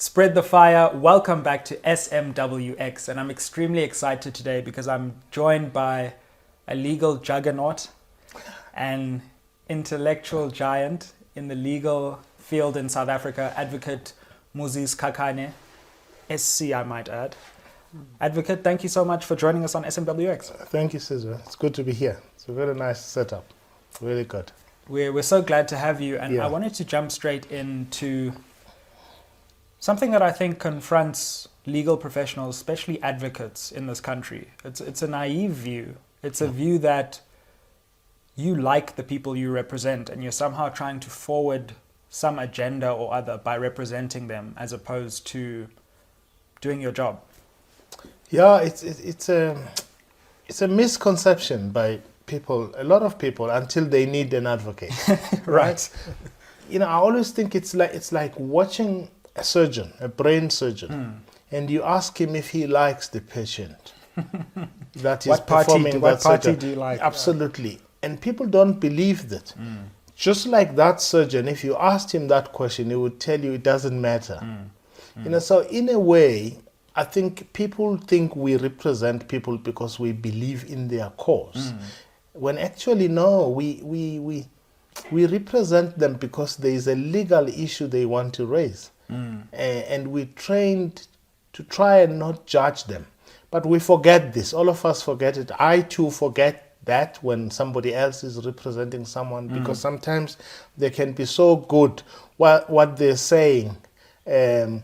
Spread the fire. Welcome back to SMWX, and I'm extremely excited today because I'm joined by a legal juggernaut, an intellectual giant in the legal field in South Africa, Advocate Moses Kakane, SC I might add. Advocate, thank you so much for joining us on SMWX. Thank you, Sizwe. It's good to be here. It's a very nice setup. Really good. We're so glad to have you, and I wanted to jump straight into something that I think confronts legal professionals, especially advocates in this country. It's a naive view. It's a view that you like the people you represent and you're somehow trying to forward some agenda or other by representing them as opposed to doing your job. Yeah, it's a misconception by people, a lot of people, until they need an advocate. Right. You know, I always think it's like watching a surgeon, a brain surgeon, and you ask him if he likes the patient that is performing what party do you like? Absolutely. And people don't believe that. Just like that surgeon, if you asked him that question, he would tell you it doesn't matter. You know, so in a way, I think people think we represent people because we believe in their cause. When actually, no, we represent them because there is a legal issue they want to raise. And we're trained to try and not judge them. But we forget this. All of us forget it. I too forget that when somebody else is representing someone, because sometimes they can be so good. What they're saying is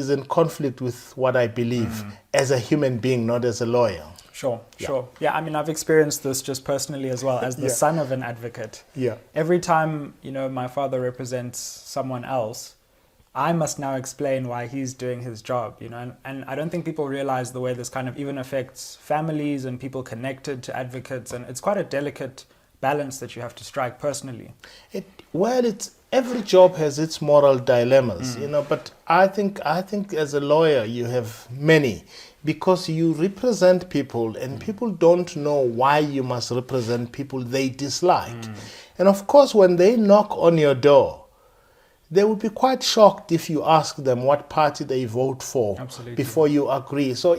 in conflict with what I believe as a human being, not as a lawyer. Sure. Yeah, I mean, I've experienced this just personally as well, as the son of an advocate. Every time, my father represents someone else, I must now explain why he's doing his job, and I don't think people realize the way this kind of even affects families and people connected to advocates, and it's quite a delicate balance that you have to strike personally. Every job has its moral dilemmas, but I think as a lawyer you have many, because you represent people and people don't know why you must represent people they dislike. And of course, when they knock on your door, they will be quite shocked if you ask them what party they vote for before you agree. So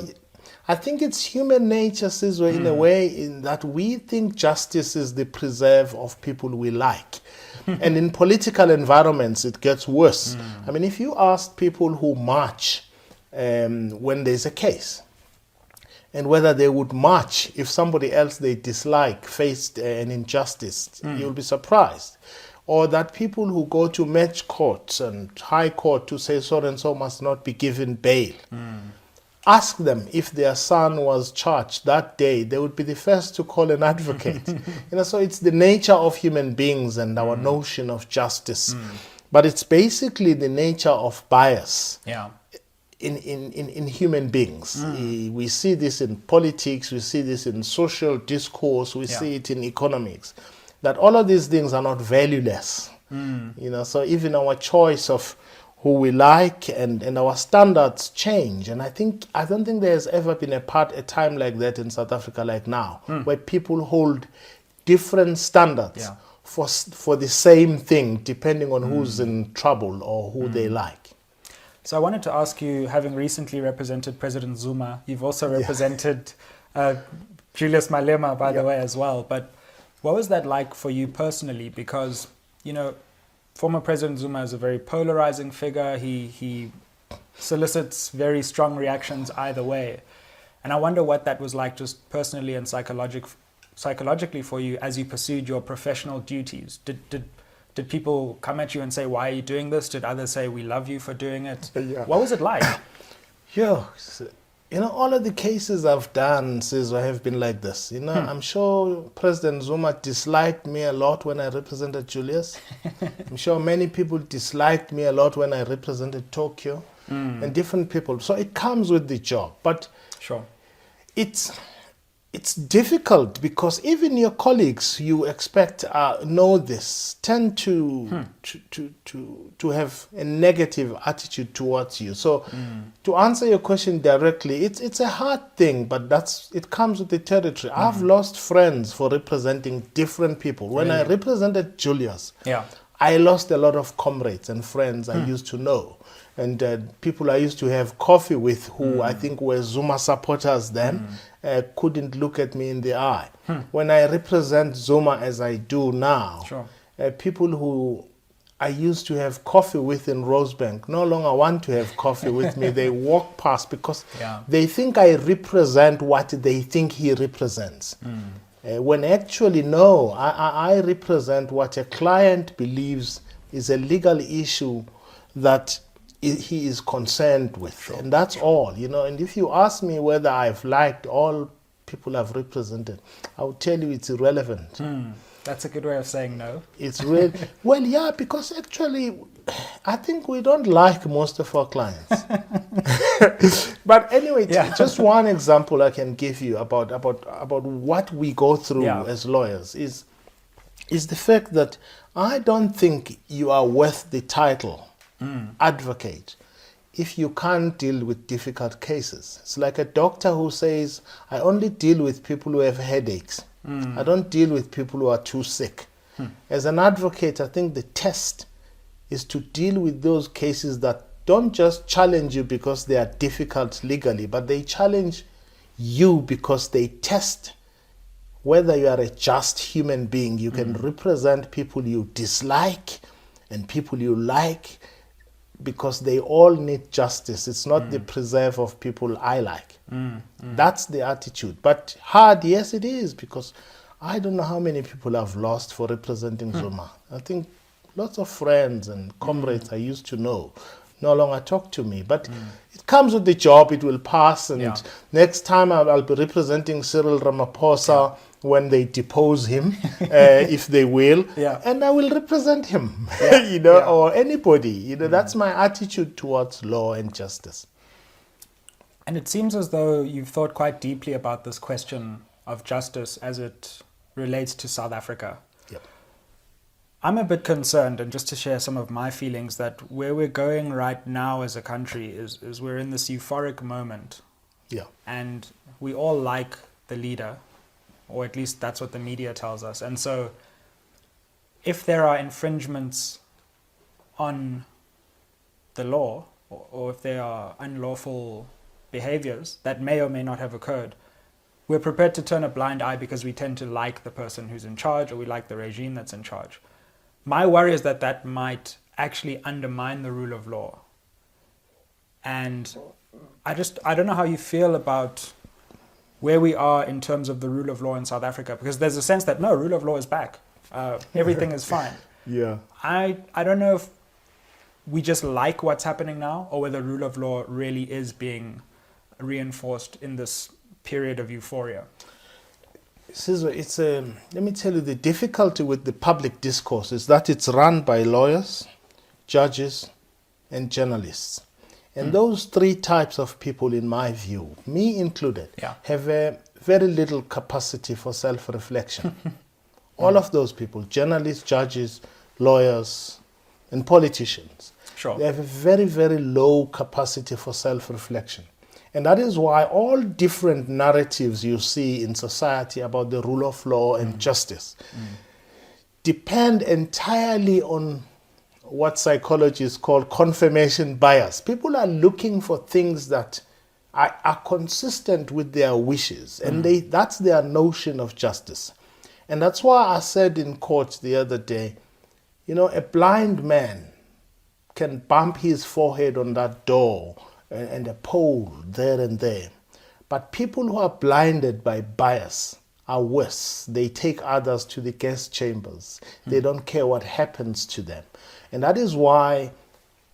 I think it's human nature, Sizwe, in a way, in that we think justice is the preserve of people we like. And in political environments, it gets worse. I mean, if you ask people who march when there's a case, and whether they would march if somebody else they dislike faced an injustice, you'll be surprised. Or that people who go to match courts and high court to say so and so must not be given bail. Ask them if their son was charged that day, they would be the first to call an advocate. So it's the nature of human beings and our notion of justice. But it's basically the nature of bias in human beings. We see this in politics, we see this in social discourse, we see it in economics. That all of these things are not valueless. So even our choice of who we like and our standards change. And I don't think there's ever been a time like that in South Africa like now, where people hold different standards for the same thing, depending on who's in trouble or who they like. So I wanted to ask you, having recently represented President Zuma, you've also represented Julius Malema, by the way, as well. But what was that like for you personally? Because, former President Zuma is a very polarizing figure. He solicits very strong reactions either way. And I wonder what that was like just personally and psychologically for you as you pursued your professional duties. Did people come at you and say, why are you doing this? Did others say, we love you for doing it? What was it like? All of the cases I've done, Sizwe, have been like this. I'm sure President Zuma disliked me a lot when I represented Julius. I'm sure many people disliked me a lot when I represented Tokyo and different people. So it comes with the job. But it's difficult because even your colleagues you expect know this tend to have a negative attitude towards you. So to answer your question directly, it's a hard thing, but it comes with the territory. I've lost friends for representing different people. When I represented Julius, I lost a lot of comrades and friends I used to know. And people I used to have coffee with who I think were Zuma supporters then couldn't look at me in the eye. When I represent Zuma as I do now, people who I used to have coffee with in Rosebank no longer want to have coffee with me. They walk past because they think I represent what they think he represents. When actually, no, I represent what a client believes is a legal issue that he is concerned with. And that's all, you know. And if you ask me whether I've liked all people I've represented, I would tell you it's irrelevant. That's a good way of saying no. It's real. Well, yeah, because actually, I think we don't like most of our clients. But anyway, just one example I can give you about what we go through as lawyers is the fact that I don't think you are worth the title advocate if you can't deal with difficult cases. It's like a doctor who says, I only deal with people who have headaches. I don't deal with people who are too sick. As an advocate, I think the test is to deal with those cases that don't just challenge you because they are difficult legally, but they challenge you because they test whether you are a just human being. You can represent people you dislike and people you like because they all need justice. It's not the preserve of people I like. That's the attitude. But hard, yes, it is, because I don't know how many people I've lost for representing Zuma. I think lots of friends and comrades I used to know no longer talk to me. But it comes with the job, it will pass. And next time I'll be representing Cyril Ramaphosa when they depose him, if they will. And I will represent him, you know, or anybody. You know, that's my attitude towards law and justice. And it seems as though you've thought quite deeply about this question of justice as it relates to South Africa. I'm a bit concerned, and just to share some of my feelings, that where we're going right now as a country is we're in this euphoric moment. And we all like the leader, or at least that's what the media tells us. And so if there are infringements on the law, or if there are unlawful behaviors that may or may not have occurred, we're prepared to turn a blind eye because we tend to like the person who's in charge, or we like the regime that's in charge. My worry is that that might actually undermine the rule of law. And I don't know how you feel about where we are in terms of the rule of law in South Africa, because there's a sense that, no, rule of law is back. Everything is fine. I don't know if we just like what's happening now, or whether rule of law really is being reinforced in this period of euphoria. Sizwe, let me tell you, the difficulty with the public discourse is that it's run by lawyers, judges, and journalists. And those three types of people, in my view, me included, have a very little capacity for self-reflection. All of those people, journalists, judges, lawyers, and politicians, they have a very, very low capacity for self-reflection. And that is why all different narratives you see in society about the rule of law and justice depend entirely on what psychologists call confirmation bias. People are looking for things that are consistent with their wishes, and that's their notion of justice. And that's why I said in court the other day, you know, a blind man can bump his forehead on that door and a pole there and there. But people who are blinded by bias are worse. They take others to the gas chambers. They don't care what happens to them. And that is why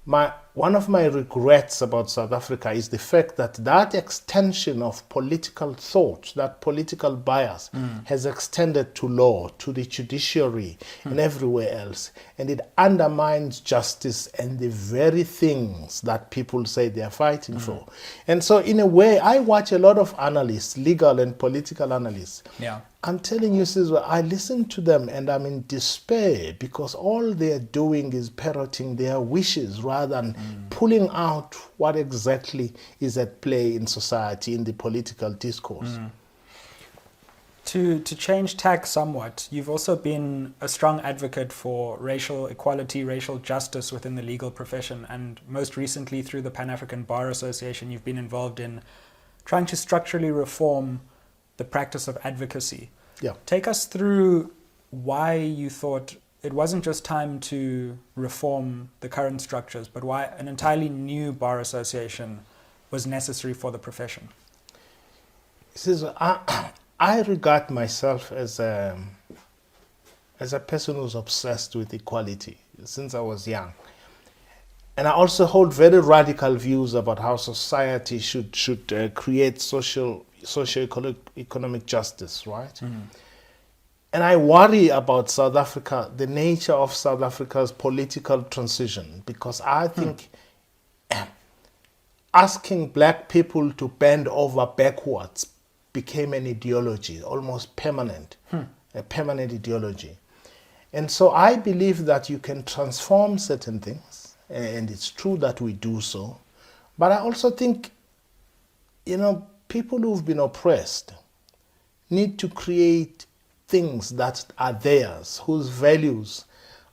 one of my regrets about South Africa is the fact that extension of political thought, that political bias, has extended to law, to the judiciary, and everywhere else. And it undermines justice and the very things that people say they are fighting for. And so, in a way, I watch a lot of analysts, legal and political analysts. I'm telling you, Sizwe, I listen to them and I'm in despair, because all they're doing is parroting their wishes rather than pulling out what exactly is at play in society, in the political discourse. To change tack somewhat, you've also been a strong advocate for racial equality, racial justice within the legal profession, and most recently through the Pan-African Bar Association, you've been involved in trying to structurally reform the practice of advocacy. Yeah. Take us through why you thought it wasn't just time to reform the current structures, but why an entirely new bar association was necessary for the profession. I regard myself as a person who's obsessed with equality since I was young. And I also hold very radical views about how society should create socio-economic justice, right? Mm-hmm. And I worry about South Africa, the nature of South Africa's political transition, because I think asking black people to bend over backwards became an ideology, almost permanent, a permanent ideology. And so I believe that you can transform certain things, and it's true that we do so. But I also think, people who've been oppressed need to create things that are theirs, whose values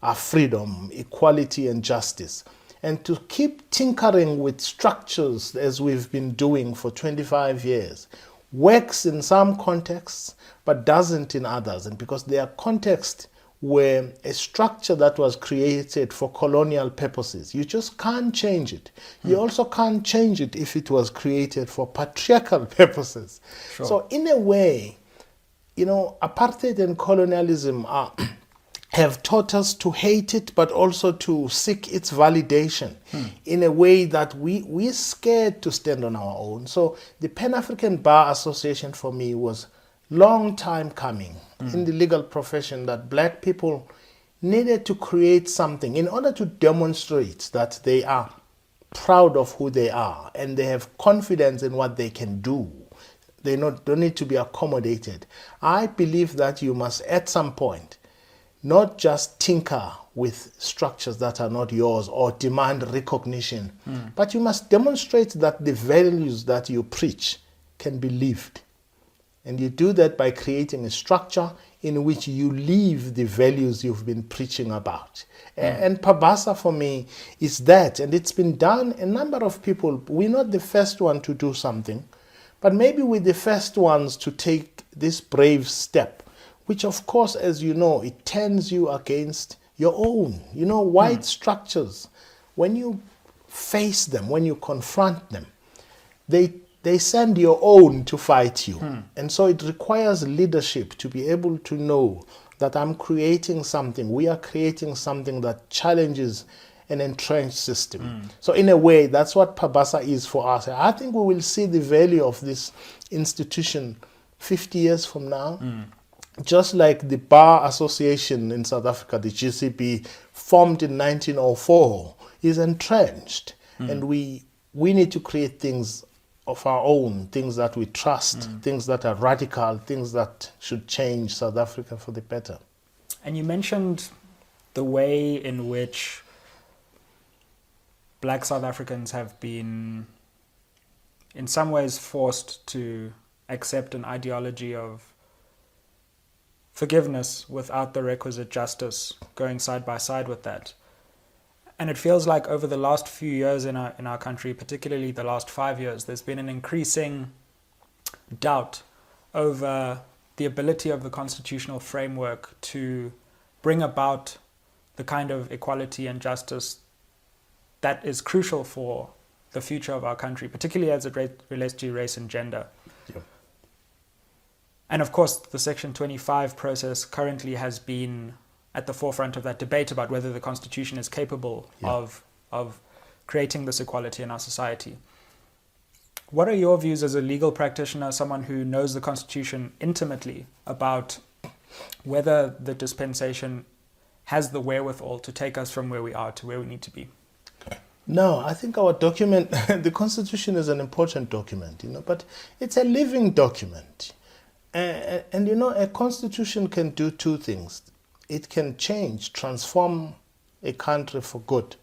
are freedom, equality, and justice. And to keep tinkering with structures as we've been doing for 25 years works in some contexts, but doesn't in others. And because there are contexts where a structure that was created for colonial purposes, you just can't change it. You also can't change it if it was created for patriarchal purposes. Sure. So in a way, apartheid and colonialism have taught us to hate it, but also to seek its validation in a way that we're scared to stand on our own. So the Pan-African Bar Association for me was long time coming in the legal profession, that black people needed to create something in order to demonstrate that they are proud of who they are and they have confidence in what they can do. They don't need to be accommodated. I believe that you must, at some point, not just tinker with structures that are not yours or demand recognition, but you must demonstrate that the values that you preach can be lived. And you do that by creating a structure in which you live the values you've been preaching about. And Pabasa for me is that, and it's been done. A number of people, we're not the first one to do something, but maybe we're the first ones to take this brave step, which of course, as you know, it turns you against your own. White structures, when you face them, when you confront them, they send your own to fight you. And so it requires leadership to be able to know that I'm creating something, we are creating something that challenges an entrenched system. So in a way, that's what Pabasa is for us. I think we will see the value of this institution 50 years from now. Just like the Bar Association in South Africa, the GCB, formed in 1904, is entrenched. And we need to create things of our own, things that we trust, things that are radical, things that should change South Africa for the better. And you mentioned the way in which black South Africans have been in some ways forced to accept an ideology of forgiveness without the requisite justice going side by side with that. And it feels like over the last few years in our country, particularly the last 5 years, there's been an increasing doubt over the ability of the constitutional framework to bring about the kind of equality and justice that is crucial for the future of our country, particularly as it relates to race and gender. Yeah. And of course, the Section 25 process currently has been at the forefront of that debate about whether the Constitution is capable of creating this equality in our society. What are your views as a legal practitioner, someone who knows the Constitution intimately, about whether the dispensation has the wherewithal to take us from where we are to where we need to be? No, I think our document, the Constitution is an important document, but it's a living document. And a Constitution can do two things. It can change, transform a country for good,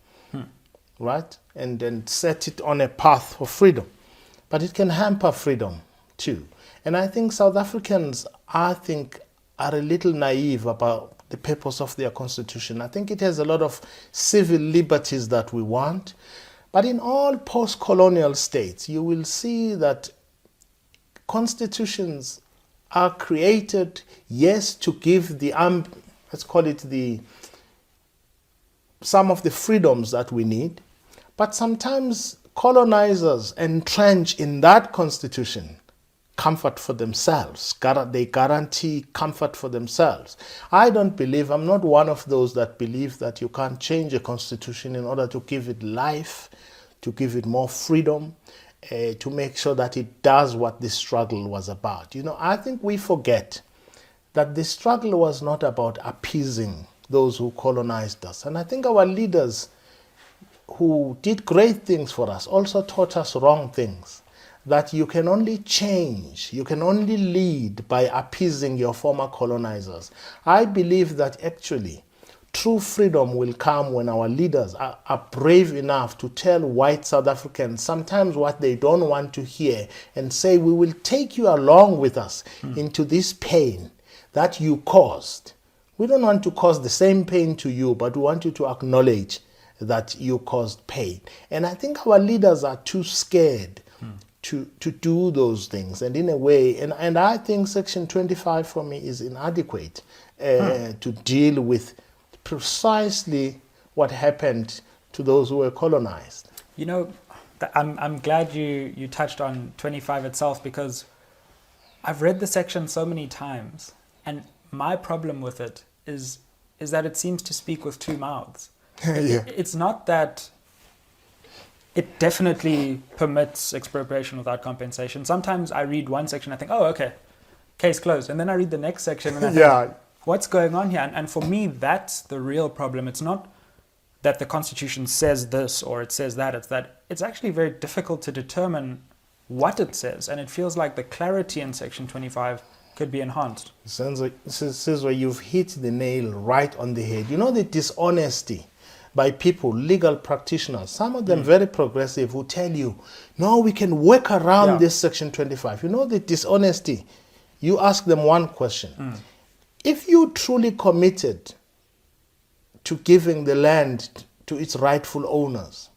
right? And then set it on a path for freedom. But it can hamper freedom too. And I think South Africans, are a little naive about the purpose of their constitution. I think it has a lot of civil liberties that we want. But in all post-colonial states, you will see that constitutions are created, yes, to give the, let's call it some of the freedoms that we need, but sometimes colonizers entrench in that constitution comfort for themselves. They guarantee comfort for themselves. I'm not one of those that believe that you can't change a constitution in order to give it life, to give it more freedom, to make sure that it does what the struggle was about. I think we forget that the struggle was not about appeasing those who colonized us. And I think our leaders who did great things for us also taught us wrong things. That you can only change, you can only lead by appeasing your former colonizers. I believe that actually true freedom will come when our leaders are brave enough to tell white South Africans sometimes what they don't want to hear and say, we will take you along with us into this pain that you caused. We don't want to cause the same pain to you, but we want you to acknowledge that you caused pain. And I think our leaders are too scared to do those things. And in a way, and I think Section 25 for me is inadequate to deal with precisely what happened to those who were colonized. I'm glad you touched on 25 itself, because I've read the section so many times, and my problem with it is that it seems to speak with two mouths. Yeah. It's not that it definitely permits expropriation without compensation. Sometimes I read one section, I think, oh, okay, case closed. And then I read the next section and I think, what's going on here? And for me, that's the real problem. It's not that the Constitution says this or it says that. It's that it's actually very difficult to determine what it says. And it feels like the clarity in Section 25 could be enhanced. This is where you've hit the nail right on the head. The dishonesty by people, legal practitioners, some of them very progressive, who tell you, no, we can work around this Section 25. The dishonesty. You ask them one question. If you truly committed to giving the land to its rightful owners,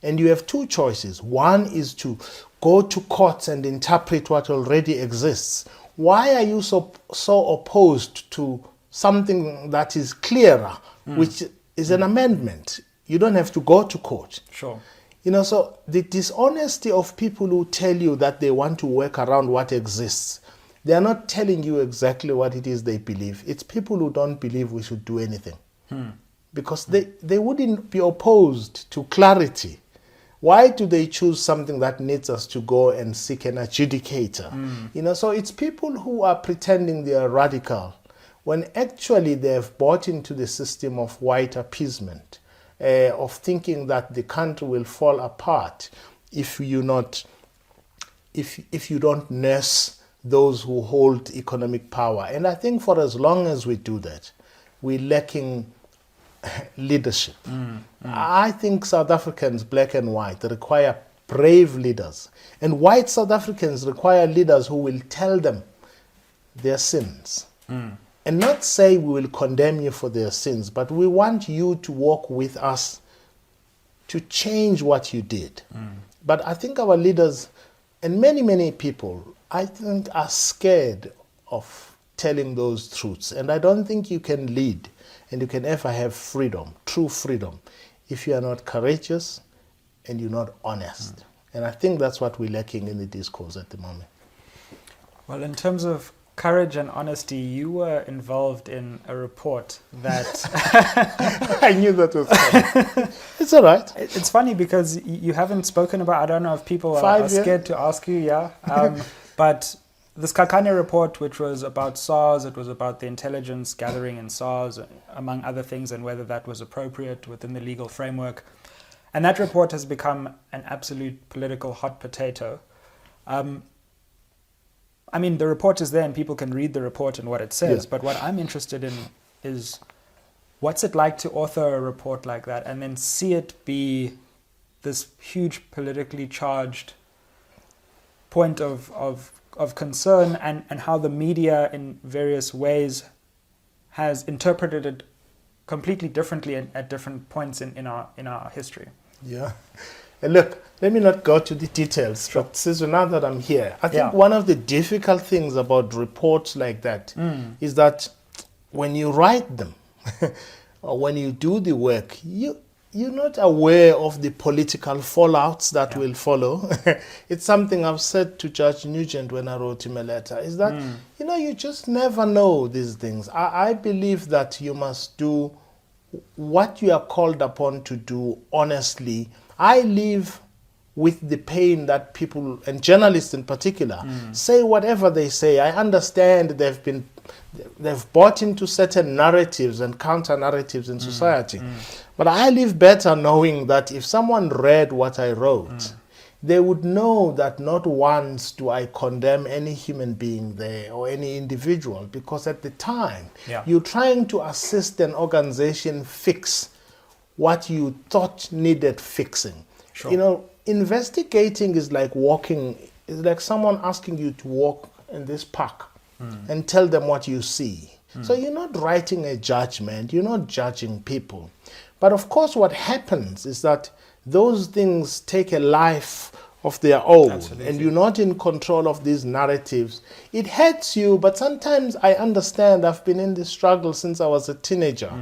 and you have two choices, one is to go to courts and interpret what already exists, why are you so opposed to something that is clearer, which is an amendment? You don't have to go to court. Sure. So the dishonesty of people who tell you that they want to work around what exists, they are not telling you exactly what it is they believe. It's people who don't believe we should do anything. Because they wouldn't be opposed to clarity. Why do they choose something that needs us to go and seek an adjudicator? So it's people who are pretending they are radical when actually they have bought into the system of white appeasement, of thinking that the country will fall apart if you don't nurse those who hold economic power. And I think for as long as we do that, we're lacking leadership. I think South Africans, black and white, require brave leaders. And white South Africans require leaders who will tell them their sins. And not say we will condemn you for their sins, but we want you to walk with us to change what you did. But I think our leaders, and many, many people, I think are scared of telling those truths. And I don't think you can lead and you can ever have freedom, true freedom, if you are not courageous and you're not honest. And I think that's what we're lacking in the discourse at the moment. Well, in terms of courage and honesty, you were involved in a report that... I knew that was coming. It's all right. It's funny because you haven't spoken about, I don't know if people are scared to ask you, but this Kakane report, which was about SARS, it was about the intelligence gathering in SARS, among other things, and whether that was appropriate within the legal framework. And that report has become an absolute political hot potato. The report is there and people can read the report and what it says, but what I'm interested in is what's it like to author a report like that and then see it be this huge politically charged point of of concern, and how the media in various ways has interpreted it completely differently at different points in our history. Yeah. And look, let me not go to the details, Sure. but Sizwe, now that I'm here, I think one of the difficult things about reports like that is that when you write them or when you do the work, you're not aware of the political fallouts that will follow. It's something I've said to Judge Nugent when I wrote him a letter, is that, you just never know these things. I believe that you must do what you are called upon to do honestly. I live with the pain that people, and journalists in particular, say whatever they say. I understand they've bought into certain narratives and counter narratives in society. But I live better knowing that if someone read what I wrote, they would know that not once do I condemn any human being there or any individual, because at the time you're trying to assist an organization fix what you thought needed fixing. Sure. Investigating is like walking, it's like someone asking you to walk in this park and tell them what you see. So you're not writing a judgment, you're not judging people. But of course what happens is that those things take a life of their own. Absolutely. And you're not in control of these narratives. It hurts you, but sometimes I understand. I've been in this struggle since I was a teenager.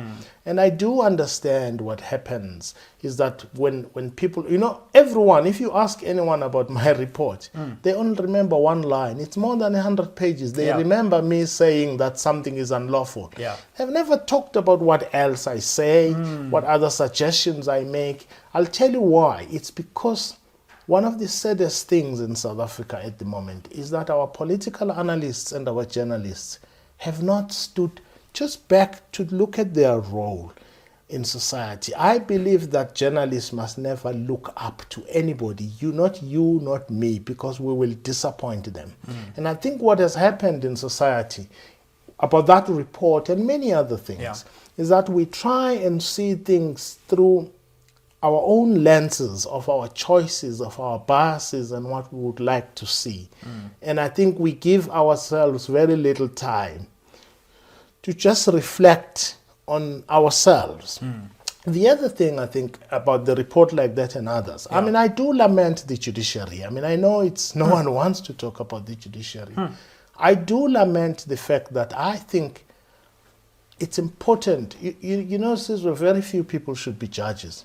And I do understand what happens is that when people, everyone, if you ask anyone about my report, they only remember one line. It's more than 100 pages. They remember me saying that something is unlawful. I've never talked about what else I say, what other suggestions I make. I'll tell you why. It's because one of the saddest things in South Africa at the moment is that our political analysts and our journalists have not stood just back to look at their role in society. I believe that journalists must never look up to anybody, not me, because we will disappoint them. And I think what has happened in society about that report and many other things is that we try and see things through our own lenses of our choices, of our biases, and what we would like to see. And I think we give ourselves very little time to just reflect on ourselves. The other thing I think about the report like that and others, I mean, I do lament the judiciary. I mean, I know no one wants to talk about the judiciary. I do lament the fact that I think it's important. Sizwe, very few people should be judges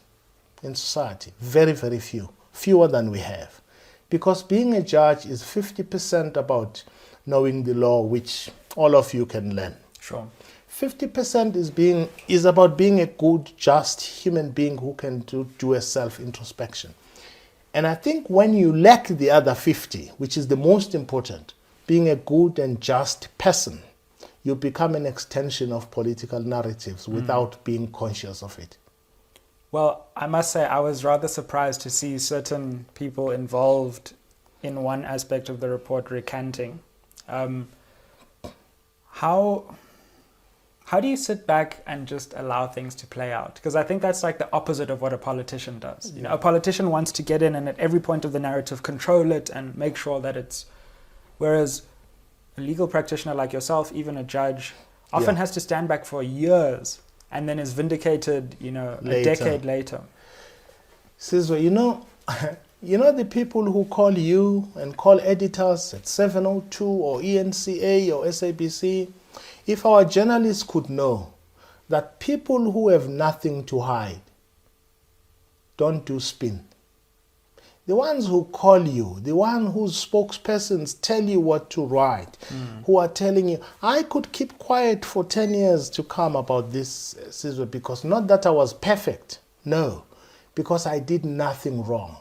in society. Very, very few. Fewer than we have. Because being a judge is 50% about knowing the law, which all of you can learn. Sure. 50% is about being a good, just human being who can do a self-introspection. And I think when you lack the other 50, which is the most important, being a good and just person, you become an extension of political narratives without being conscious of it. Well, I must say I was rather surprised to see certain people involved in one aspect of the report recanting. How do you sit back and just allow things to play out? Because I think that's like the opposite of what a politician does. A politician wants to get in and at every point of the narrative control it and make sure that it's... Whereas a legal practitioner like yourself, even a judge, often has to stand back for years and then is vindicated, a decade later. Sizwe, the people who call you and call editors at 702 or ENCA or SABC, if our journalists could know that people who have nothing to hide don't do spin. The ones who call you, the one whose spokespersons tell you what to write, who are telling you, I could keep quiet for 10 years to come about this, Sizwe, because not that I was perfect, no, because I did nothing wrong.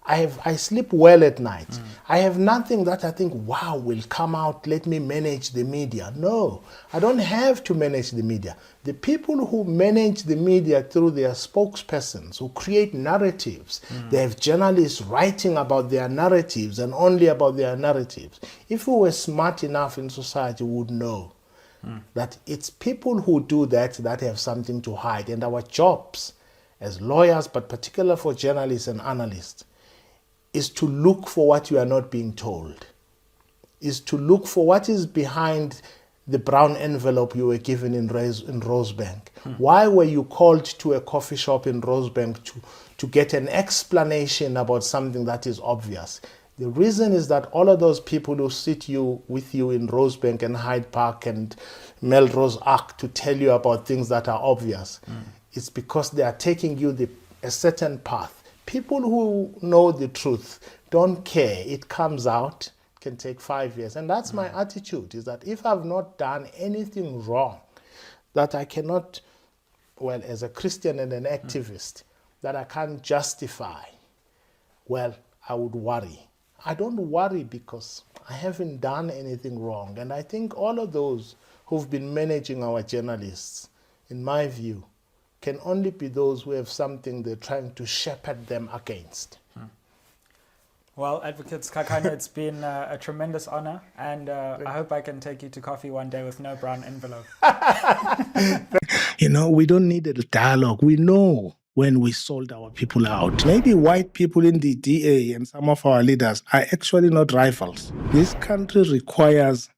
I sleep well at night. I have nothing that I think, wow, will come out, let me manage the media. No, I don't have to manage the media. The people who manage the media through their spokespersons, who create narratives, they have journalists writing about their narratives and only about their narratives. If we were smart enough in society, we would know that it's people who do that have something to hide. And our jobs as lawyers, but particularly for journalists and analysts, is to look for what you are not being told. is to look for what is behind the brown envelope you were given in Rosebank. Why were you called to a coffee shop in Rosebank to get an explanation about something that is obvious? The reason is that all of those people who sit with you in Rosebank and Hyde Park and Melrose Arc to tell you about things that are obvious, it's because they are taking you a certain path. People who know the truth don't care. It comes out, can take 5 years. And that's my attitude, is that if I've not done anything wrong, that I cannot, well, as a Christian and an activist, that I can't justify, well, I would worry. I don't worry because I haven't done anything wrong. And I think all of those who've been managing our journalists, in my view, can only be those who have something they're trying to shepherd them against. Well, Advocates Kakane, it's been a tremendous honor, and I hope I can take you to coffee one day with no brown envelope. We don't need a dialogue. We know when we sold our people out. Maybe white people in the DA and some of our leaders are actually not rivals. This country requires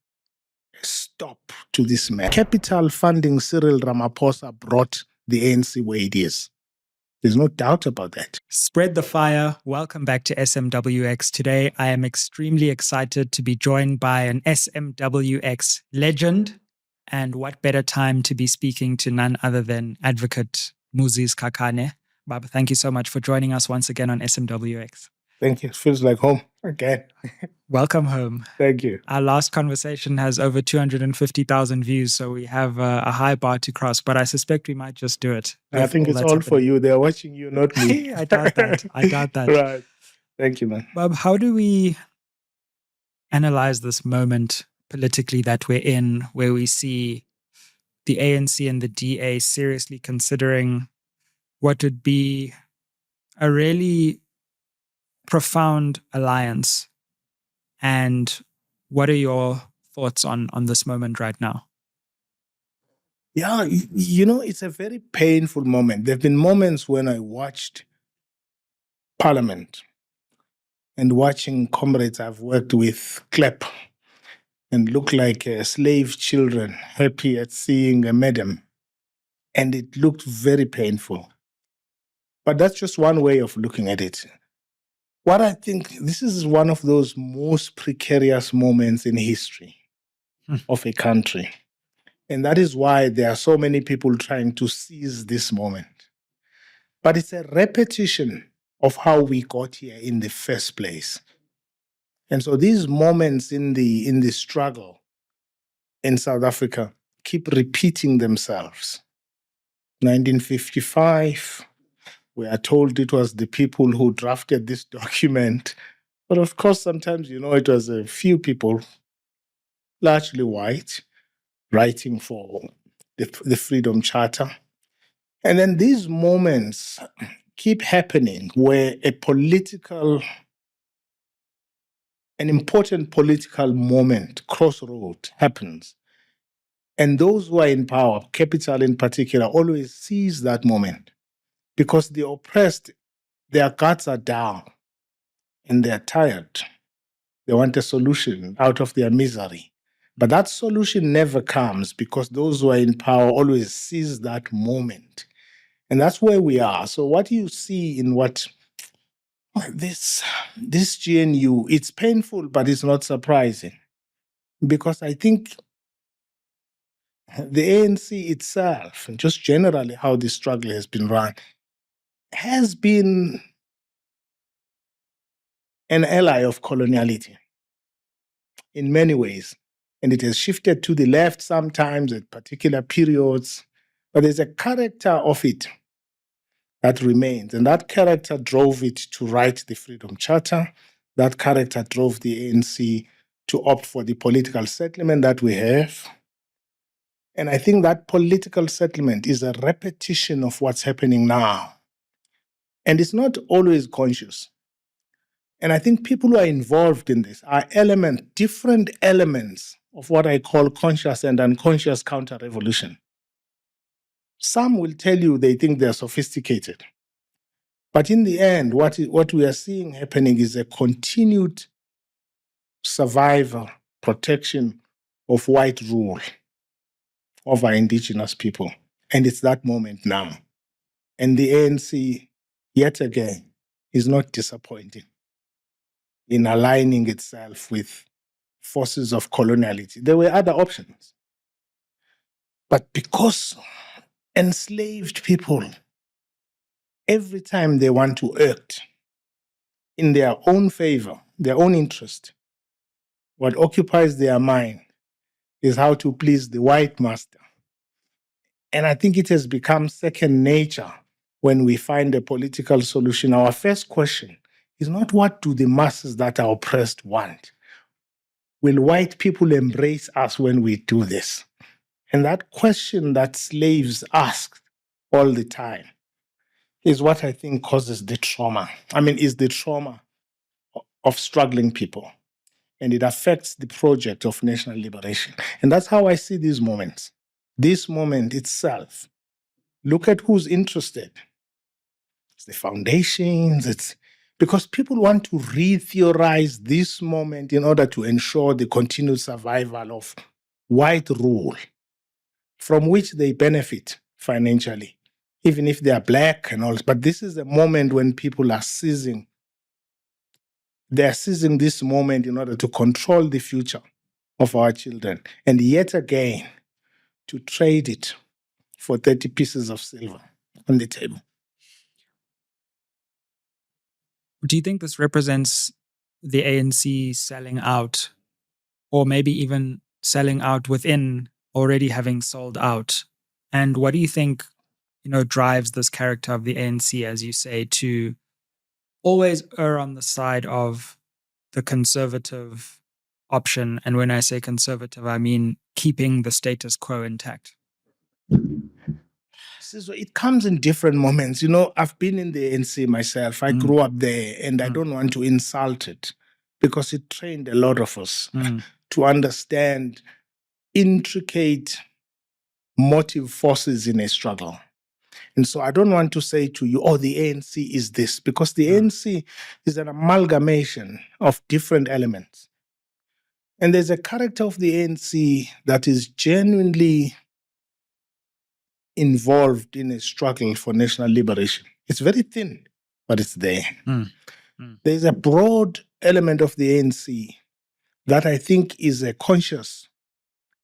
a stop to this man. Capital funding Cyril Ramaphosa brought the ANC where it is. There's no doubt about that. Spread the fire. Welcome back to SMWX. Today, I am extremely excited to be joined by an SMWX legend. And what better time to be speaking to none other than Advocate Moses Kakane. Baba, thank you so much for joining us once again on SMWX. Thank you. It feels like home again. Welcome home. Thank you. Our last conversation has over 250,000 views, so we have a high bar to cross, but I suspect we might just do it. I think it's all for you. They're watching you, not me. I doubt that. Right. Thank you, man. Bob, how do we analyze this moment politically that we're in, where we see the ANC and the DA seriously considering what would be a really profound alliance? And what are your thoughts on this moment right now? Yeah, it's a very painful moment. There have been moments when I watched Parliament and watching comrades I've worked with clap and look like slave children happy at seeing a madam. And it looked very painful. But that's just one way of looking at it. What I think, this is one of those most precarious moments in history of a country. And that is why there are so many people trying to seize this moment. But it's a repetition of how we got here in the first place. And so these moments in the struggle in South Africa keep repeating themselves. 1955, we are told it was the people who drafted this document. But of course, sometimes, it was a few people, largely white, writing for the Freedom Charter. And then these moments keep happening where an important political moment, crossroad, happens. And those who are in power, capital in particular, always seize that moment. Because the oppressed, their guards are down and they're tired. They want a solution out of their misery. But that solution never comes because those who are in power always seize that moment. And that's where we are. So what you see in this GNU, it's painful, but it's not surprising. Because I think the ANC itself, and just generally how the struggle has been run, has been an ally of coloniality in many ways. And it has shifted to the left sometimes at particular periods. But there's a character of it that remains. And that character drove it to write the Freedom Charter. That character drove the ANC to opt for the political settlement that we have. And I think that political settlement is a repetition of what's happening now. And it's not always conscious. And I think people who are involved in this are different elements of what I call conscious and unconscious counter-revolution. Some will tell you they think they're sophisticated. But in the end, what we are seeing happening is a continued survival protection of white rule over indigenous people. And it's that moment now. And the ANC, yet again, is not disappointing in aligning itself with forces of coloniality. There were other options. But because enslaved people, every time they want to act in their own favor, their own interest, what occupies their mind is how to please the white master. And I think it has become second nature when we find a political solution. Our first question is not what do the masses that are oppressed want? Will white people embrace us when we do this? And that question that slaves ask all the time is what I think causes the trauma. Is the trauma of struggling people. And it affects the project of national liberation. And that's how I see these moments. This moment itself, look at who's interested. It's the foundations, it's because people want to re-theorize this moment in order to ensure the continued survival of white rule, from which they benefit financially, even if they are black and all. But this is a moment when people are seizing. They are seizing this moment in order to control the future of our children. And yet again, to trade it for 30 pieces of silver on the table. Do you think this represents the ANC selling out, or maybe even selling out within already having sold out? And what do you think, drives this character of the ANC, as you say, to always err on the side of the conservative option? And when I say conservative, I mean keeping the status quo intact. So it comes in different moments. I've been in the ANC myself. I grew up there, and I don't want to insult it because it trained a lot of us to understand intricate motive forces in a struggle. And so I don't want to say to you, the ANC is this, because the ANC is an amalgamation of different elements. And there's a character of the ANC that is genuinely involved in a struggle for national liberation. It's very thin, but it's there. There's a broad element of the ANC that I think is a conscious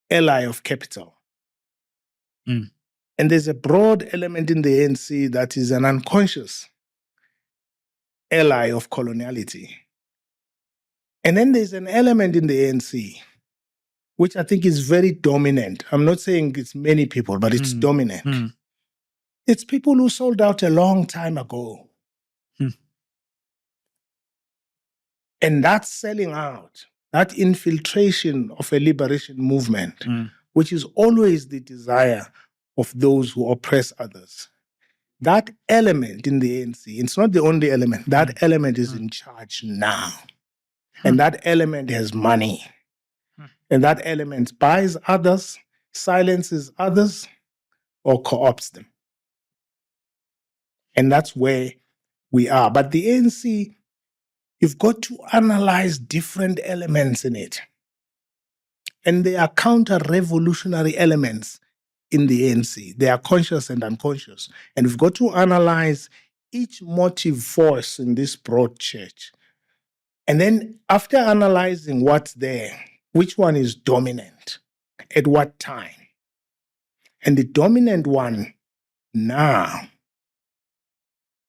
ally of capital. And there's a broad element in the ANC that is an unconscious ally of coloniality. And then there's an element in the ANC which I think is very dominant. I'm not saying it's many people, but it's dominant. It's people who sold out a long time ago. And that selling out, that infiltration of a liberation movement, which is always the desire of those who oppress others. That element in the ANC, it's not the only element, that element is in charge now. And that element has money. And that element buys others, silences others, or co-opts them. And that's where we are. But the ANC, you've got to analyze different elements in it. And they are counter-revolutionary elements in the ANC. They are conscious and unconscious. And we've got to analyze each motive force in this broad church. And then after analyzing what's there, which one is dominant at what time? And the dominant one now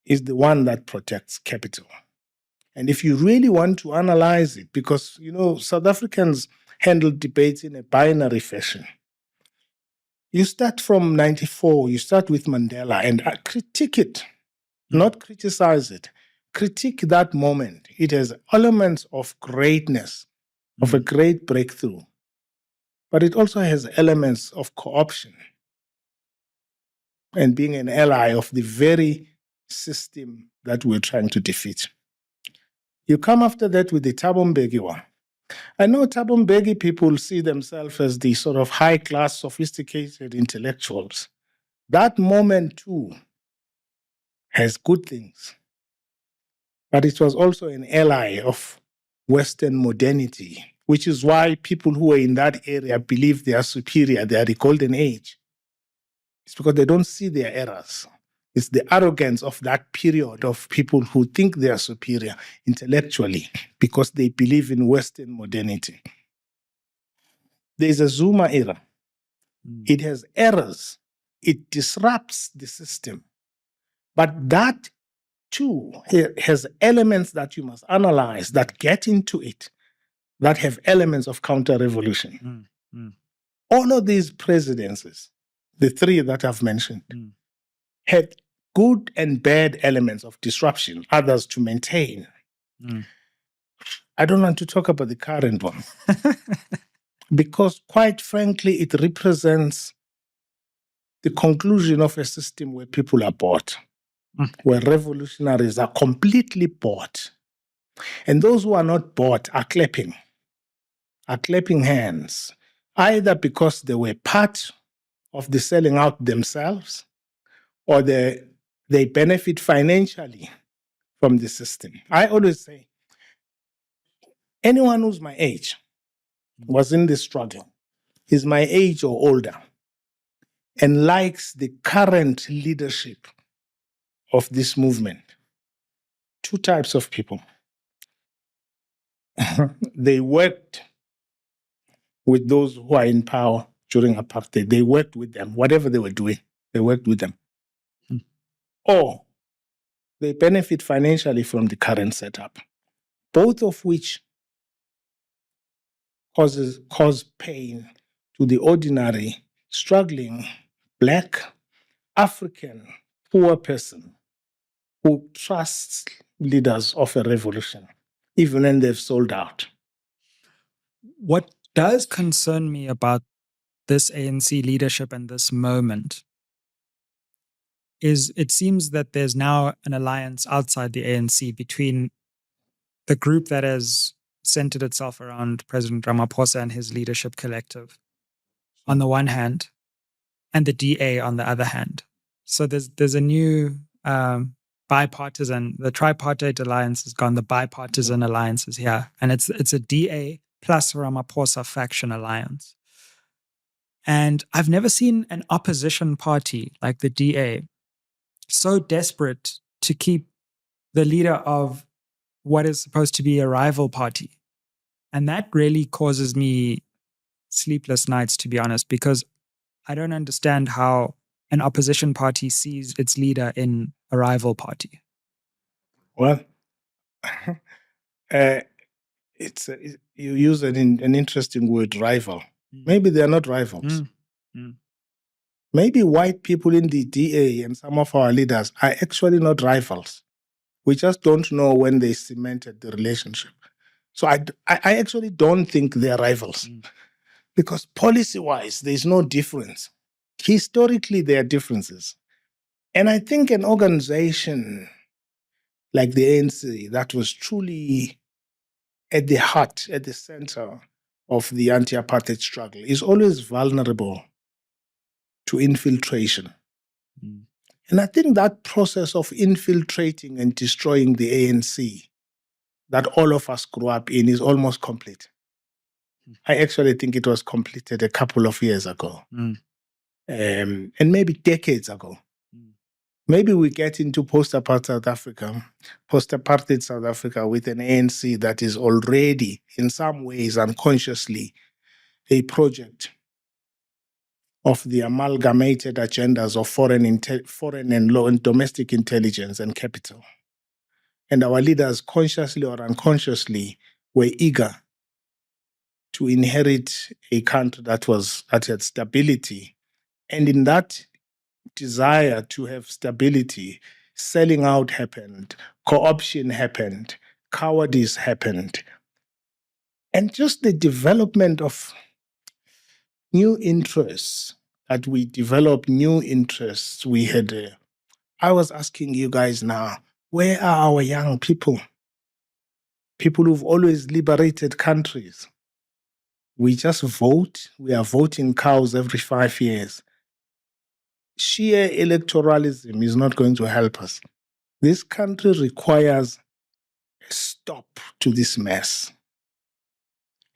is the one that protects capital. And if you really want to analyze it, because, South Africans handle debates in a binary fashion. You start from 94, you start with Mandela and critique it, not criticize it. Critique that moment. It has elements of greatness, of a great breakthrough. But it also has elements of co-option and being an ally of the very system that we're trying to defeat. You come after that with the Thabo Mbeki one. I know Thabo Mbeki people see themselves as the sort of high-class, sophisticated intellectuals. That moment, too, has good things. But it was also an ally of Western modernity, which is why people who are in that area believe they are superior, they are the golden age. It's because they don't see their errors. It's the arrogance of that period of people who think they are superior intellectually because they believe in Western modernity. There's a Zuma era. It has errors. It disrupts the system. But that, too, has elements that you must analyze that get into it, that have elements of counter-revolution. All of these presidencies, the three that I've mentioned, had good and bad elements of disruption, others to maintain. I don't want to talk about the current one because, quite frankly, it represents the conclusion of a system where people are bought, where revolutionaries are completely bought. And those who are not bought are clapping hands, either because they were part of the selling out themselves or they benefit financially from the system. I always say, anyone who's my age was in this struggle, is my age or older, and likes the current leadership of this movement. Two types of people. They worked with those who are in power during apartheid. They worked with them. Whatever they were doing, they worked with them. Or they benefit financially from the current setup, both of which cause pain to the ordinary, struggling, Black, African, poor person who trusts leaders of a revolution, even when they've sold out. What does concern me about this ANC leadership and this moment is it seems that there's now an alliance outside the ANC between the group that has centered itself around President Ramaphosa and his leadership collective on the one hand, and the DA on the other hand. So there's a new bipartisan, the tripartite alliance is gone, the bipartisan alliance is here. And it's a DA plus Ramaphosa faction alliance. And I've never seen an opposition party like the DA so desperate to keep the leader of what is supposed to be a rival party. And that really causes me sleepless nights, to be honest, because I don't understand how an opposition party sees its leader in a rival party. Well, you use an interesting word, rival. Maybe they're not rivals. Maybe white people in the DA and some of our leaders are actually not rivals. We just don't know when they cemented the relationship. So I actually don't think they're rivals because policy-wise, there's no difference. Historically, there are differences. And I think an organization like the ANC that was truly at the heart, at the center of the anti-apartheid struggle is always vulnerable to infiltration. And I think that process of infiltrating and destroying the ANC that all of us grew up in is almost complete. I actually think it was completed a couple of years ago, and maybe decades ago. Maybe we get into post-apartheid South Africa with an ANC that is already, in some ways, unconsciously, a project of the amalgamated agendas of foreign and domestic intelligence and capital. And our leaders, consciously or unconsciously, were eager to inherit a country that had stability. And in that desire to have stability, selling out happened, co-option happened, cowardice happened. And just the development of new interests, that we developed new interests. We had, I was asking you guys now, where are our young people? People who've always liberated countries. We just vote. We are voting cows every 5 years. Sheer electoralism is not going to help us. This country requires a stop to this mess.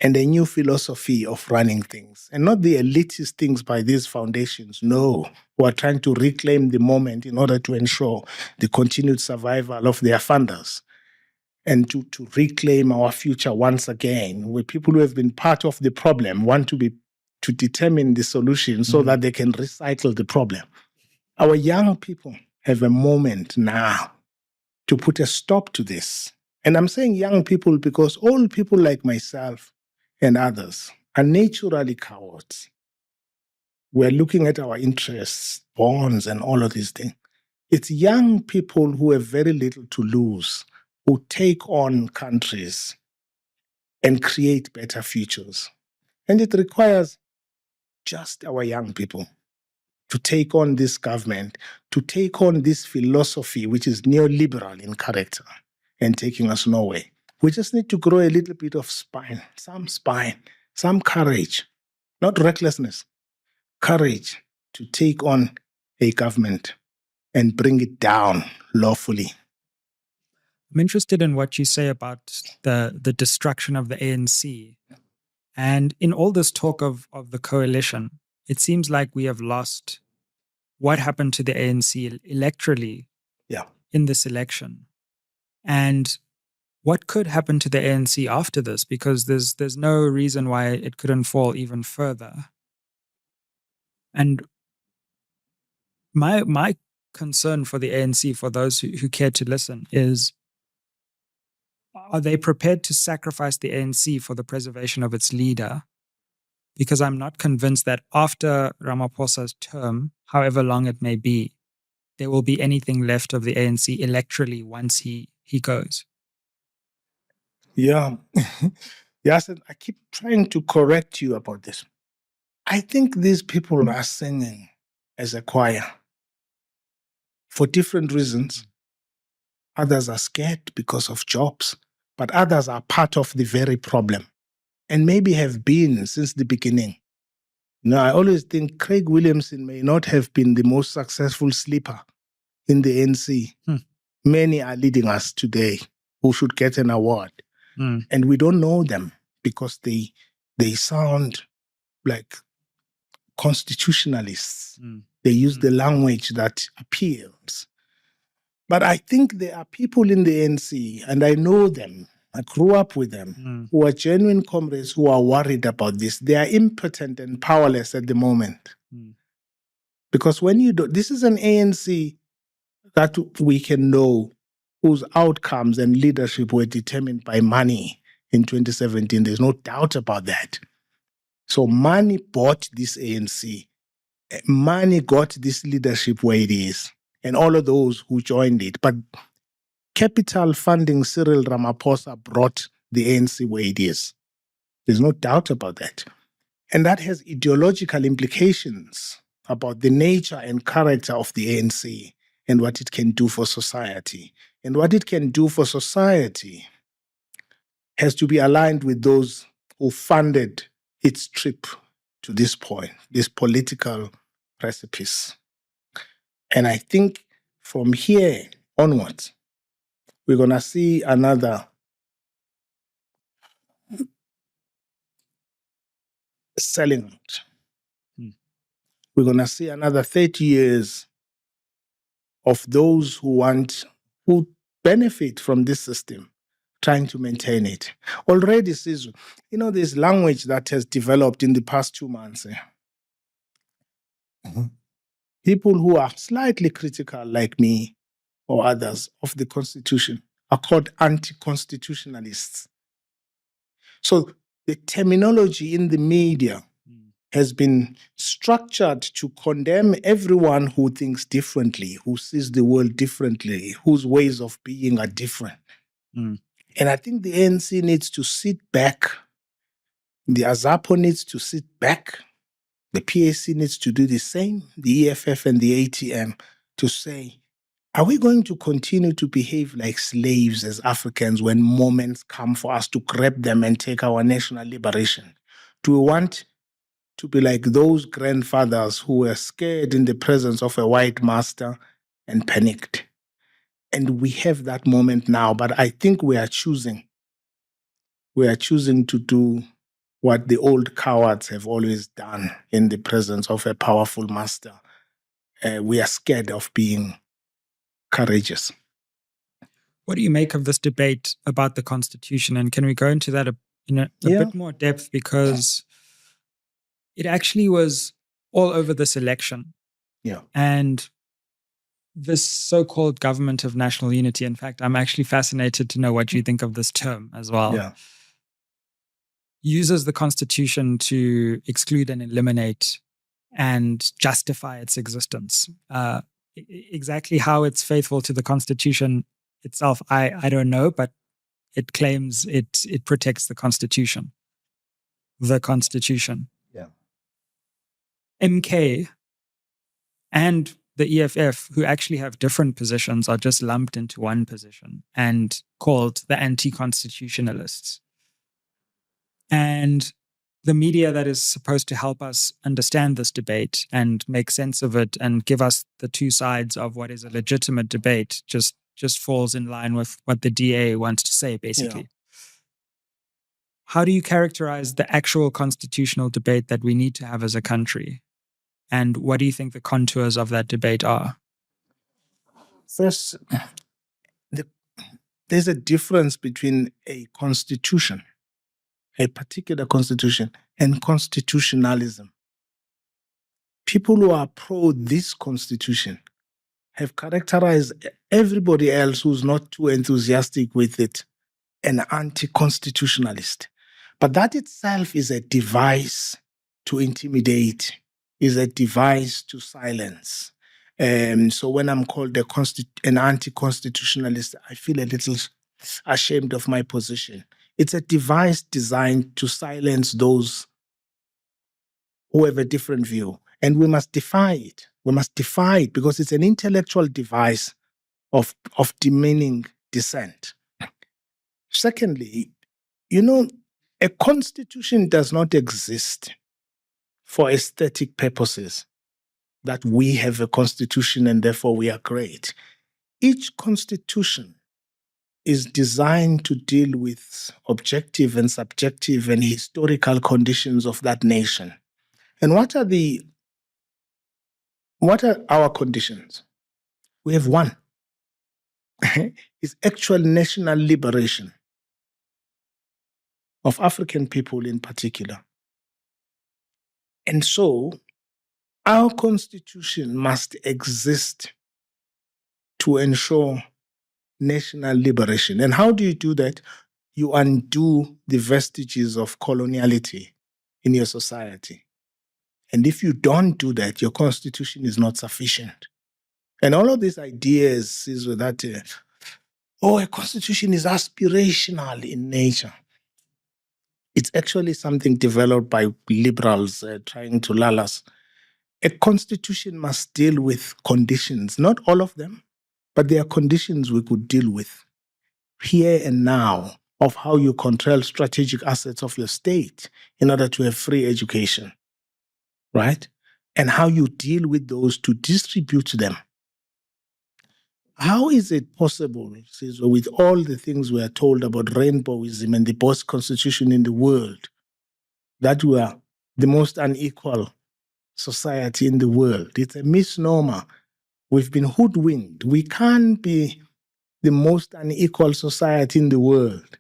and a new philosophy of running things, and not the elitist things by these foundations, no, who are trying to reclaim the moment in order to ensure the continued survival of their funders and to reclaim our future once again, where people who have been part of the problem want to determine the solution so that they can recycle the problem. Our young people have a moment now to put a stop to this. And I'm saying young people because all people like myself and others are naturally cowards. We're looking at our interests, bonds, and all of these things. It's young people who have very little to lose, who take on countries and create better futures. And it requires just our young people to take on this government, to take on this philosophy, which is neoliberal in character and taking us nowhere. We just need to grow a little bit of spine, some courage, not recklessness, courage to take on a government and bring it down lawfully. I'm interested in what you say about the destruction of the ANC. And in all this talk of the coalition, it seems like we have lost what happened to the ANC electorally in this election. And what could happen to the ANC after this? Because there's no reason why it couldn't fall even further. And my concern for the ANC, for those who care to listen, is, are they prepared to sacrifice the ANC for the preservation of its leader? Because I'm not convinced that after Ramaphosa's term, however long it may be, there will be anything left of the ANC electorally once he goes. Yeah. Yes, I keep trying to correct you about this. I think these people are singing as a choir for different reasons. Others are scared because of jobs, but others are part of the very problem and maybe have been since the beginning. I always think Craig Williamson may not have been the most successful sleeper in the ANC. Many are leading us today who should get an award. And we don't know them because they sound like constitutionalists. They use the language that appeals. But I think there are people in the ANC, and I know them, I grew up with them, who are genuine comrades who are worried about this. They are impotent and powerless at the moment. Because when you do, this is an ANC that we can know whose outcomes and leadership were determined by money in 2017. There's no doubt about that. So money bought this ANC. Money got this leadership where it is, and all of those who joined it. But capital funding Cyril Ramaphosa brought the ANC where it is. There's no doubt about that. And that has ideological implications about the nature and character of the ANC and what it can do for society. And what it can do for society has to be aligned with those who funded its trip to this point, this political precipice. And I think from here onwards, we're going to see another selling out. We're going to see another 30 years of those who benefit from this system, trying to maintain it. Already, Sizwe, there's language that has developed in the past 2 months. People who are slightly critical, like me or others, of the Constitution are called anti-constitutionalists. So the terminology in the media has been structured to condemn everyone who thinks differently, who sees the world differently, whose ways of being are different. And I think the ANC needs to sit back. The AZAPO needs to sit back. The PAC needs to do the same, the EFF and the ATM, to say, are we going to continue to behave like slaves as Africans when moments come for us to grab them and take our national liberation? Do we want to be like those grandfathers who were scared in the presence of a white master and panicked? And we have that moment now, but I think we are choosing to do what the old cowards have always done in the presence of a powerful master. We are scared of being courageous. What do you make of this debate about the Constitution? And can we go into that in a bit more depth? Because it actually was all over this election. Yeah. And this so-called government of national unity, in fact, I'm actually fascinated to know what you think of this term as well. Yeah. Uses the Constitution to exclude and eliminate and justify its existence. Exactly how it's faithful to the Constitution itself, I don't know, but it claims it protects the Constitution. The Constitution. Yeah. MK and the EFF, who actually have different positions, are just lumped into one position and called the anti-constitutionalists. And the media that is supposed to help us understand this debate and make sense of it and give us the two sides of what is a legitimate debate just falls in line with what the DA wants to say, basically. Yeah. How do you characterize the actual constitutional debate that we need to have as a country? And what do you think the contours of that debate are? First, there's a difference between a constitution, a particular constitution, and constitutionalism. People who are pro this constitution have characterized everybody else who's not too enthusiastic with it an anti-constitutionalist. But that itself is a device to intimidate, is a device to silence. So when I'm called an anti-constitutionalist, I feel a little ashamed of my position. It's a device designed to silence those who have a different view. And we must defy it. We must defy it because it's an intellectual device of demeaning dissent. Secondly, a constitution does not exist for aesthetic purposes, that we have a constitution and therefore we are great. Each constitution is designed to deal with objective and subjective and historical conditions of that nation. And what are our conditions? We have one. It's actual national liberation of African people in particular. And so our constitution must exist to ensure national liberation. And how do you do that? You undo the vestiges of coloniality in your society. And if you don't do that, your constitution is not sufficient. And all of these ideas is that, a constitution is aspirational in nature. It's actually something developed by liberals trying to lull us. A constitution must deal with conditions, not all of them, but there are conditions we could deal with here and now of how you control strategic assets of your state in order to have free education, right? And how you deal with those to distribute them. How is it possible, with all the things we are told about rainbowism and the best constitution in the world, that we are the most unequal society in the world? It's a misnomer. We've been hoodwinked. We can't be the most unequal society in the world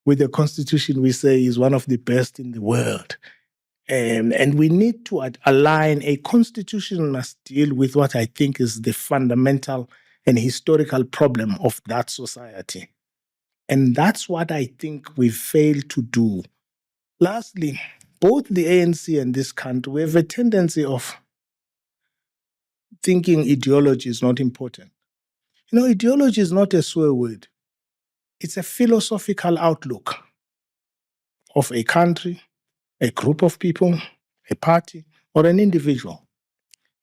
with a constitution we say is one of the best in the world. And we need to align. A constitution must deal with what I think is the fundamental and historical problem of that society. And that's what I think we've failed to do. Lastly, both the ANC and this country, we have a tendency of thinking ideology is not important. Ideology is not a swear word. It's a philosophical outlook of a country, a group of people, a party, or an individual.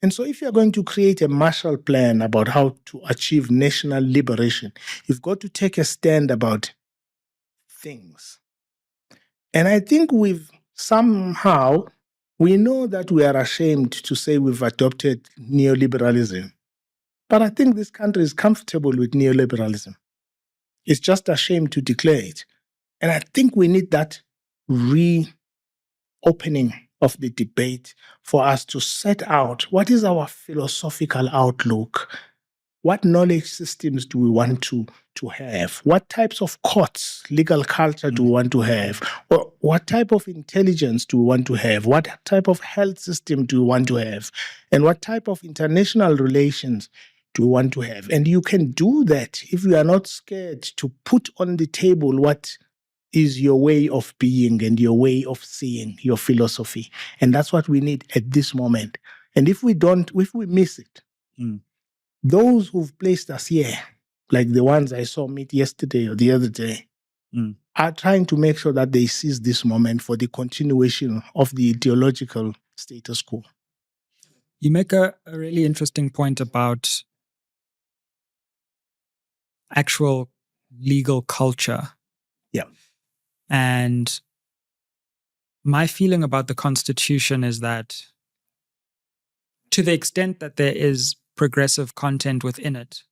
And so if you're going to create a Marshall Plan about how to achieve national liberation, you've got to take a stand about things. And I think we know that we are ashamed to say we've adopted neoliberalism. But I think this country is comfortable with neoliberalism. It's just ashamed to declare it. And I think we need that opening of the debate for us to set out what is our philosophical outlook. What knowledge systems do we want to have? What types of courts, legal culture do we want to have? Or what type of intelligence do we want to have? What type of health system do we want to have? And what type of international relations do we want to have? And you can do that if you are not scared to put on the table what is your way of being and your way of seeing, your philosophy. And that's what we need at this moment. And if we miss it, those who've placed us here, like the ones I saw meet yesterday or the other day, are trying to make sure that they seize this moment for the continuation of the ideological status quo. You make a really interesting point about actual legal culture. Yeah. And my feeling about the Constitution is that to the extent that there is progressive content within it,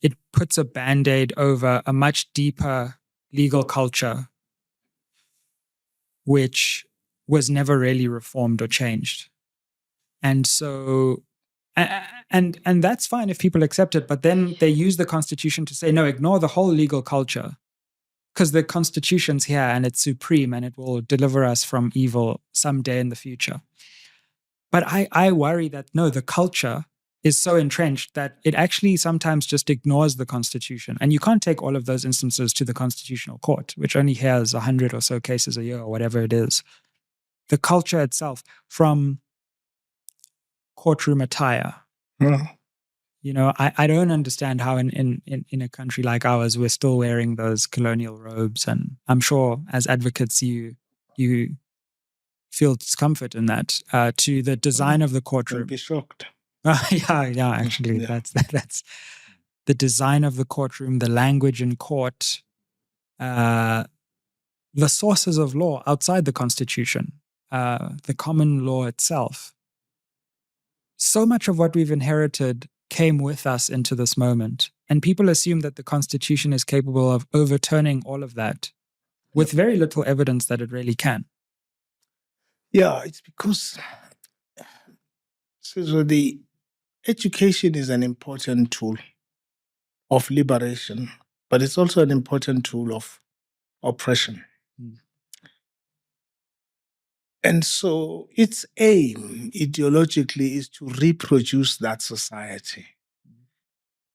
it puts a band-aid over a much deeper legal culture which was never really reformed or changed. And so, and that's fine if people accept it, but then they use the Constitution to say, no, ignore the whole legal culture because the Constitution's here and it's supreme and it will deliver us from evil someday in the future. But I worry that, no, the culture is so entrenched that it actually sometimes just ignores the Constitution. And you can't take all of those instances to the Constitutional Court, which only hears 100 or so cases a year or whatever it is. The culture itself, from courtroom attire. You know, I don't understand how in a country like ours, we're still wearing those colonial robes. And I'm sure as advocates, you feel discomfort in that, to the design of the courtroom. Don't be shocked. Actually, that's the design of the courtroom, the language in court, the sources of law outside the Constitution, the common law itself. So much of what we've inherited came with us into this moment. And people assume that the Constitution is capable of overturning all of that with very little evidence that it really can. Yeah, it's because the education is an important tool of liberation, but it's also an important tool of oppression. And so its aim ideologically is to reproduce that society.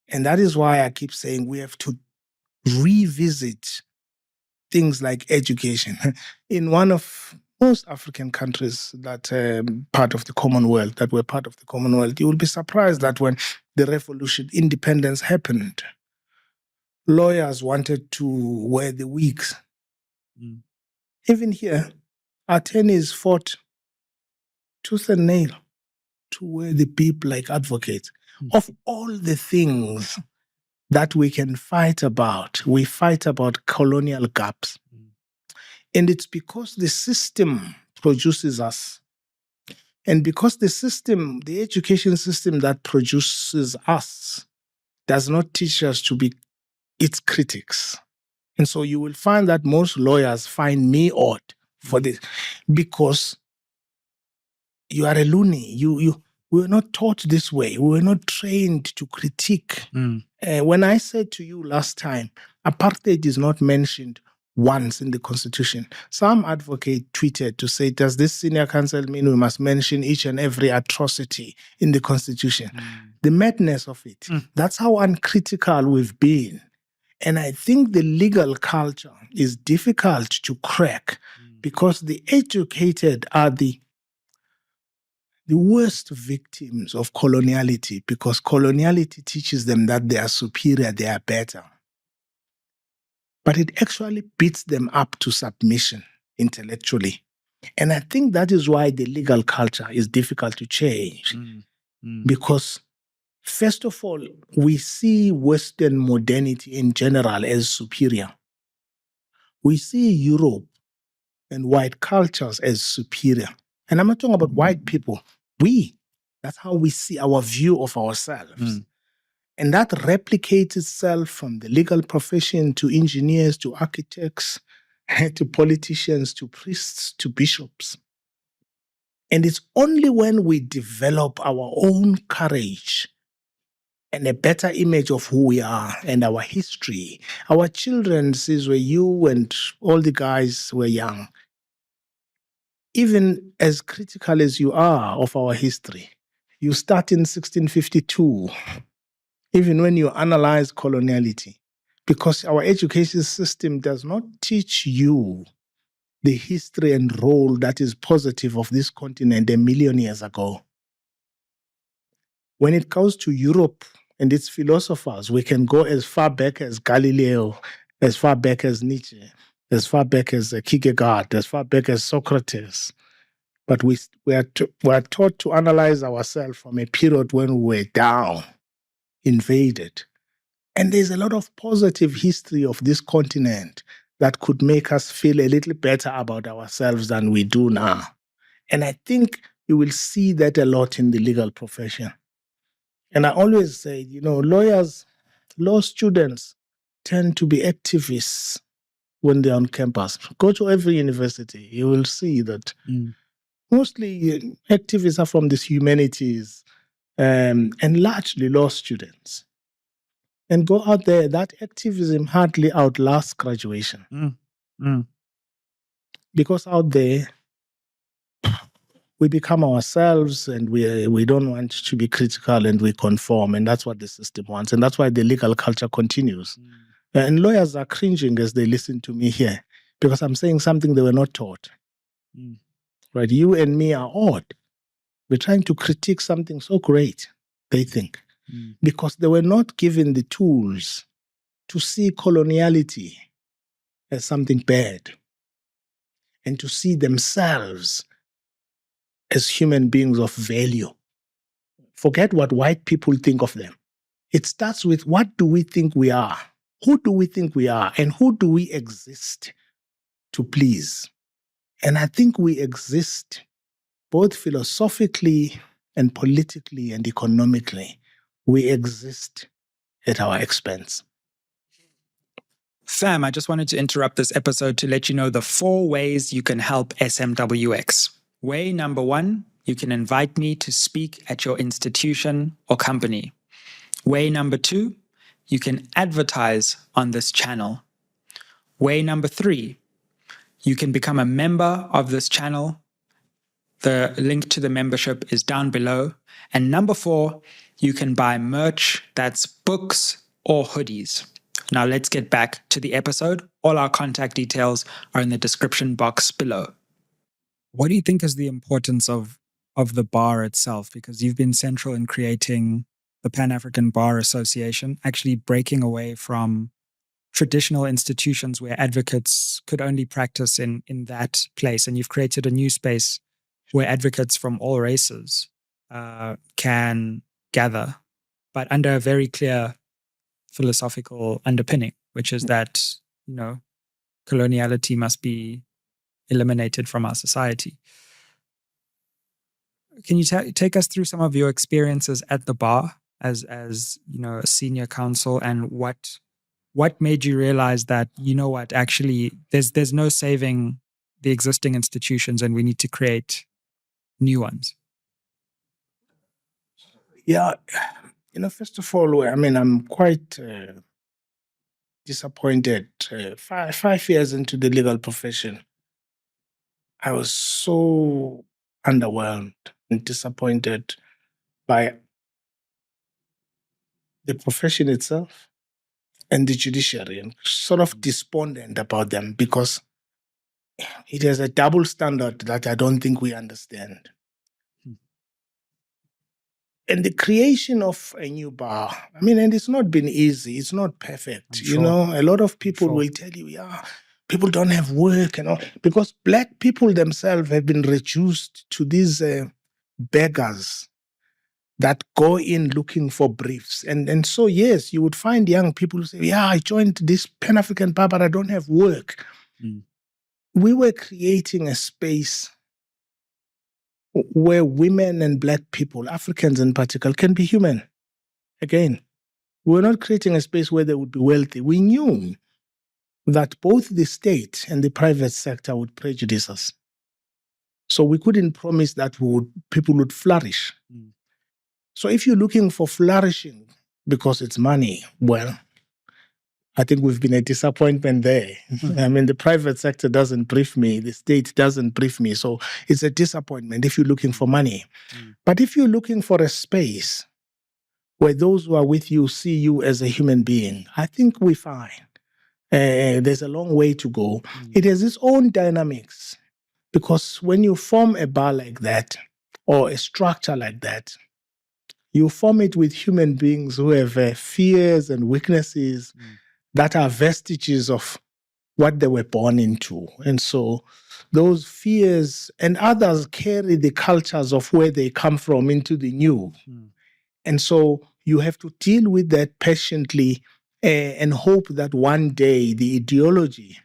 And that is why I keep saying we have to revisit things like education. In one of most African countries that part of the Commonwealth, that were part of the Commonwealth, you will be surprised that when the revolution, independence happened, lawyers wanted to wear the wigs. Even here, attorneys fought tooth and nail to wear the bib like advocates. Of all the things that we can fight about, we fight about colonial gaps. And it's because the system produces us. And because the system, the education system that produces us, does not teach us to be its critics. And so you will find that most lawyers find me odd for this, because you are a loony. We were not taught this way. We were not trained to critique. When I said to you last time, apartheid is not mentioned once in the Constitution, some advocate tweeted to say, does this senior counsel mean we must mention each and every atrocity in the Constitution? The madness of it. That's how uncritical we've been. And I think the legal culture is difficult to crack because the educated are the worst victims of coloniality, because coloniality teaches them that they are superior, they are better. But it actually beats them up to submission intellectually. And I think that is why the legal culture is difficult to change. Because, first of all, we see Western modernity in general as superior. We see Europe and white cultures as superior. And I'm not talking about white people. That's how we see our view of ourselves. And that replicates itself from the legal profession to engineers to architects to politicians, to priests, to bishops. And it's only when we develop our own courage and a better image of who we are and our history. Our children, Sizwe, you and all the guys were young. Even as critical as you are of our history, you start in 1652, even when you analyze coloniality, because our education system does not teach you the history and role that is positive of this continent 1,000,000 years ago. When it comes to Europe and its philosophers, we can go as far back as Galileo, as far back as Nietzsche, as far back as Kierkegaard, as far back as Socrates. But we are taught to analyze ourselves from a period when we were down, invaded. And there's a lot of positive history of this continent that could make us feel a little better about ourselves than we do now. And I think you will see that a lot in the legal profession. And I always say, lawyers, law students tend to be activists when they're on campus. Go to every university, you will see that mostly activists are from the humanities and largely law students. And go out there, that activism hardly outlasts graduation. Because out there, we become ourselves and we don't want to be critical and we conform. And that's what the system wants. And that's why the legal culture continues. And lawyers are cringing as they listen to me here because I'm saying something they were not taught. Right? You and me are odd. We're trying to critique something so great, they think, because they were not given the tools to see coloniality as something bad and to see themselves as human beings of value. Forget what white people think of them. It starts with, what do we think we are? Who do we think we are? And who do we exist to please? And I think we exist both philosophically and politically and economically. We exist at our expense. Sam, I just wanted to interrupt this episode to let you know the 4 ways you can help SMWX. Way number 1, you can invite me to speak at your institution or company. Way number 2, you can advertise on this channel. Way number 3, you can become a member of this channel. The link to the membership is down below. And number 4, you can buy merch that's books or hoodies. Now let's get back to the episode. All our contact details are in the description box below. What do you think is the importance of the bar itself? Because you've been central in creating the Pan-African Bar Association, actually breaking away from traditional institutions where advocates could only practice in that place. And you've created a new space where advocates from all races can gather, but under a very clear philosophical underpinning, which is that, coloniality must be eliminated from our society. Can you take us through some of your experiences at the bar as a senior counsel, and what made you realize that, actually there's no saving the existing institutions and we need to create new ones? Yeah, first of all, I'm quite disappointed. 5 years into the legal profession, I was so underwhelmed and disappointed by the profession itself and the judiciary, and sort of despondent about them because it has a double standard that I don't think we understand. And the creation of a new bar, and it's not been easy. It's not perfect. Sure. A lot of people will tell you, people don't have work, because Black people themselves have been reduced to these beggars that go in looking for briefs. And so, yes, you would find young people who say, I joined this Pan-African bar, but I don't have work. We were creating a space where women and Black people, Africans in particular, can be human. Again, we're not creating a space where they would be wealthy. We knew that both the state and the private sector would prejudice us. So we couldn't promise that people would flourish. Mm. So if you're looking for flourishing because it's money, well, I think we've been a disappointment there. Mm. I mean, the private sector doesn't brief me. The state doesn't brief me. So it's a disappointment if you're looking for money. Mm. But if you're looking for a space where those who are with you see you as a human being, I think we're fine. There's a long way to go. Mm. It has its own dynamics, because when you form a bar like that or a structure like that, you form it with human beings who have fears and weaknesses that are vestiges of what they were born into. And so those fears and others carry the cultures of where they come from into the new. Mm. And so you have to deal with that patiently and hope that one day the ideology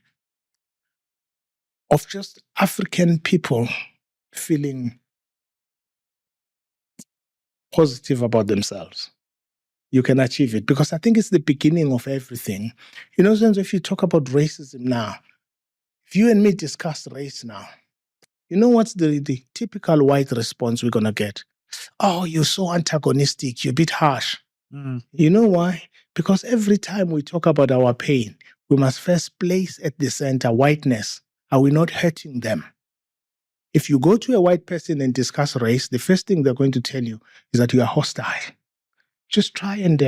of just African people feeling positive about themselves, you can achieve it. Because I think it's the beginning of everything. You know, since if you talk about racism now, if you and me discuss race now, you know what's the typical white response we're going to get? Oh, you're so antagonistic, you're a bit harsh. Mm. You know why? Because every time we talk about our pain, we must first place at the center whiteness. Are we not hurting them? If you go to a white person and discuss race, the first thing they're going to tell you is that you are hostile. Just try and,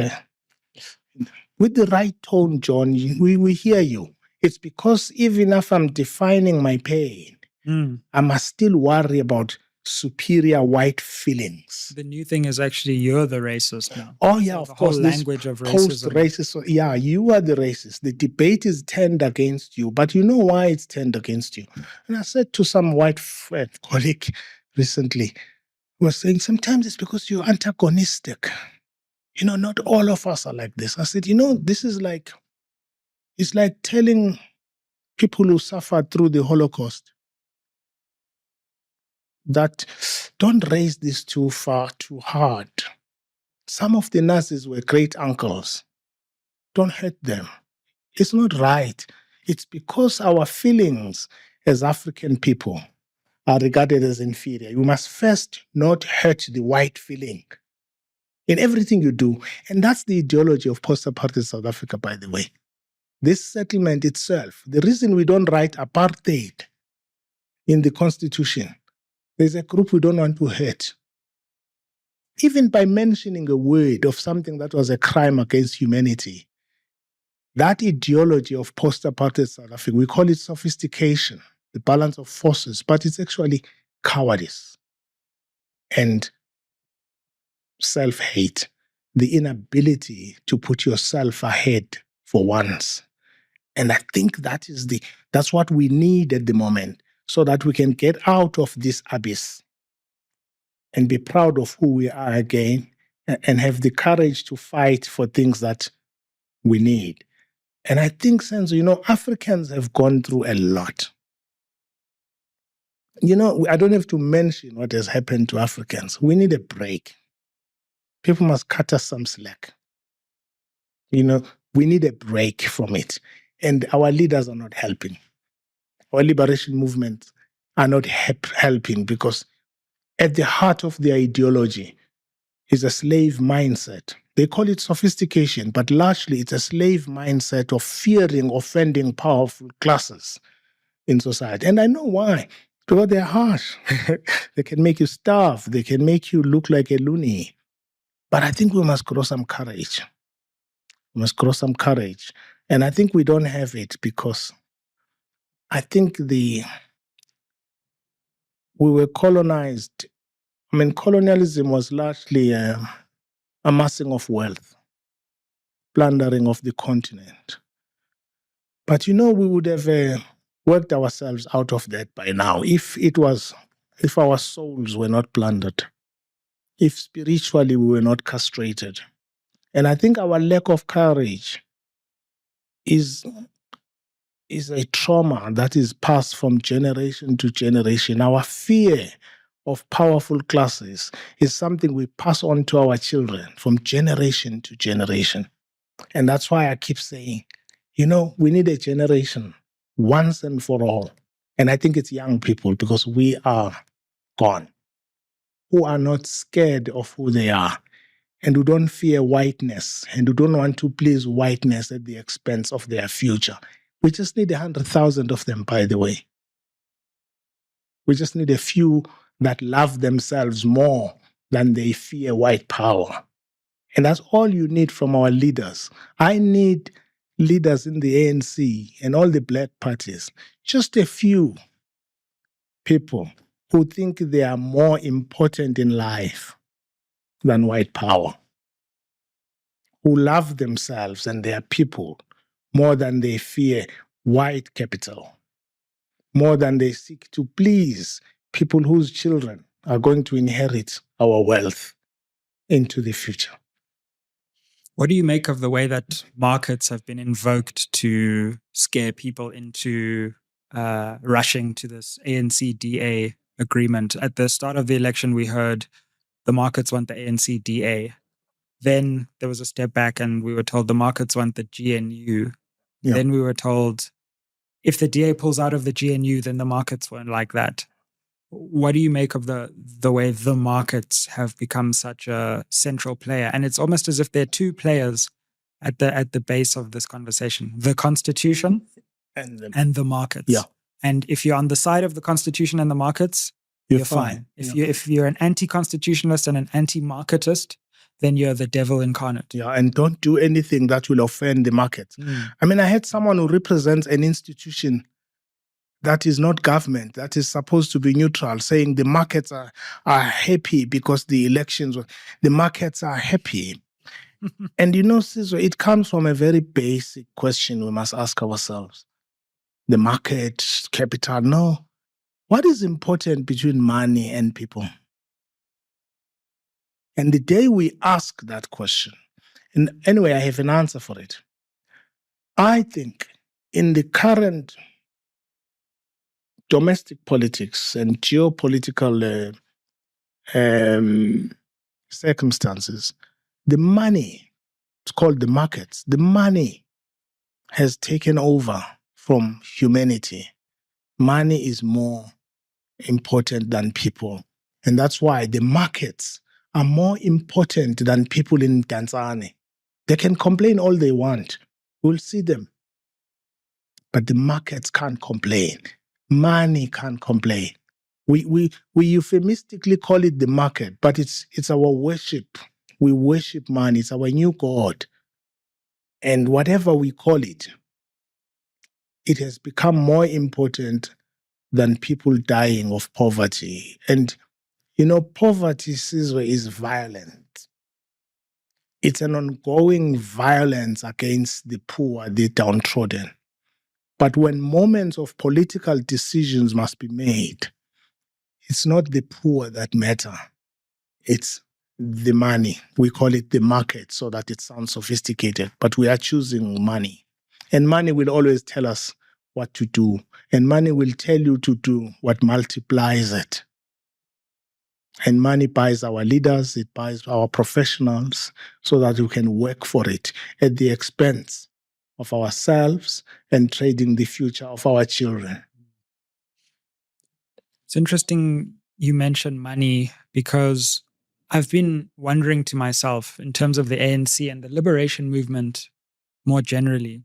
with the right tone, John, we hear you. It's because even if I'm defining my pain, I must still worry about superior white feelings. The new thing is actually you're the racist now. Oh, yeah, of course. The whole language of racism. Post-racist, yeah, you are the racist. The debate is turned against you, but you know why it's turned against you. And I said to some white colleague recently, was saying, sometimes it's because you're antagonistic. You know, not all of us are like this. I said, you know, this is like, it's like telling people who suffered through the Holocaust that don't raise this too far, too hard. Some of the Nazis were great uncles. Don't hurt them. It's not right. It's because our feelings as African people are regarded as inferior. You must first not hurt the white feeling in everything you do. And that's the ideology of post-apartheid South Africa, by the way. This settlement itself, the reason we don't write apartheid in the Constitution, there's a group we don't want to hurt. Even by mentioning a word of something that was a crime against humanity, that ideology of post-apartheid South Africa, we call it sophistication, the balance of forces, but it's actually cowardice and self-hate, the inability to put yourself ahead for once. And I think that's what we need at the moment, so that we can get out of this abyss and be proud of who we are again and have the courage to fight for things that we need. And I think, Senzo, you know, Africans have gone through a lot. You know, I don't have to mention what has happened to Africans. We need a break. People must cut us some slack. You know, we need a break from it. And our leaders are not helping. Our liberation movements are not helping, because at the heart of their ideology is a slave mindset. They call it sophistication, but largely it's a slave mindset of fearing, offending powerful classes in society. And I know why. Because they're harsh. They can make you starve. They can make you look like a loony. But I think we must grow some courage. We must grow some courage. And I think we don't have it, because I think we were colonized. I mean, colonialism was largely amassing of wealth, plundering of the continent. But, you know, we would have worked ourselves out of that by now if our souls were not plundered, if spiritually we were not castrated. And I think our lack of courage is a trauma that is passed from generation to generation. Our fear of powerful classes is something we pass on to our children from generation to generation. And that's why I keep saying, We need a generation once and for all. And I think it's young people, because we are gone, who are not scared of who they are, and who don't fear whiteness, and who don't want to please whiteness at the expense of their future. We just need 100,000 of them, by the way. We just need a few that love themselves more than they fear white power. And that's all you need from our leaders. I need leaders in the ANC and all the black parties, just a few people who think they are more important in life than white power, who love themselves and their people more than they fear white capital, more than they seek to please people whose children are going to inherit our wealth into the future. What do you make of the way that markets have been invoked to scare people into rushing to this ANC-DA agreement? At the start of the election, we heard the markets want the ANC-DA. Then there was a step back and we were told the markets want the GNU. Yeah. Then we were told if the DA pulls out of the GNU, then the markets won't like that. What do you make of the way the markets have become such a central player? And it's almost as if there are two players at the base of this conversation: the Constitution and the markets. Yeah. And if you're on the side of the Constitution and the markets, you're fine. If you're an anti-constitutionalist and an anti-marketist, then you're the devil incarnate. Yeah, and don't do anything that will offend the market. I mean, I had someone who represents an institution that is not government, that is supposed to be neutral, saying the markets are happy because the elections, the markets are happy. And Sizwe, it comes from a very basic question we must ask ourselves. The market, capital, no. What is important between money and people? And the day we ask that question, and anyway, I have an answer for it. I think in the current domestic politics and geopolitical circumstances, the money, it's called the markets, the money has taken over from humanity. Money is more important than people. And that's why the markets are more important than people in Tanzania. They can complain all they want. We'll see them. But the markets can't complain. Money can't complain. We euphemistically call it the market, but it's our worship. We worship money. It's our new God. And whatever we call it, it has become more important than people dying of poverty. And poverty, Sizwe, is violent. It's an ongoing violence against the poor, the downtrodden. But when moments of political decisions must be made, it's not the poor that matter. It's the money. We call it the market so that it sounds sophisticated, but we are choosing money. And money will always tell us what to do. And money will tell you to do what multiplies it. And money buys our leaders, it buys our professionals so that we can work for it at the expense of ourselves and trading the future of our children. It's interesting you mention money because I've been wondering to myself in terms of the ANC and the liberation movement more generally,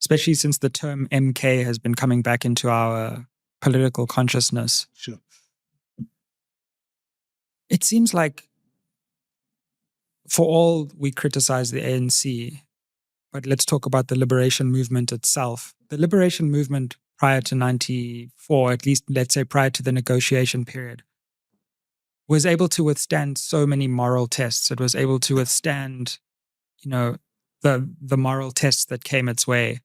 especially since the term MK has been coming back into our political consciousness. Sure. It seems like for all we criticize the ANC, but let's talk about the liberation movement itself. The liberation movement prior to 94, at least let's say prior to the negotiation period, was able to withstand so many moral tests. It was able to withstand, the moral tests that came its way.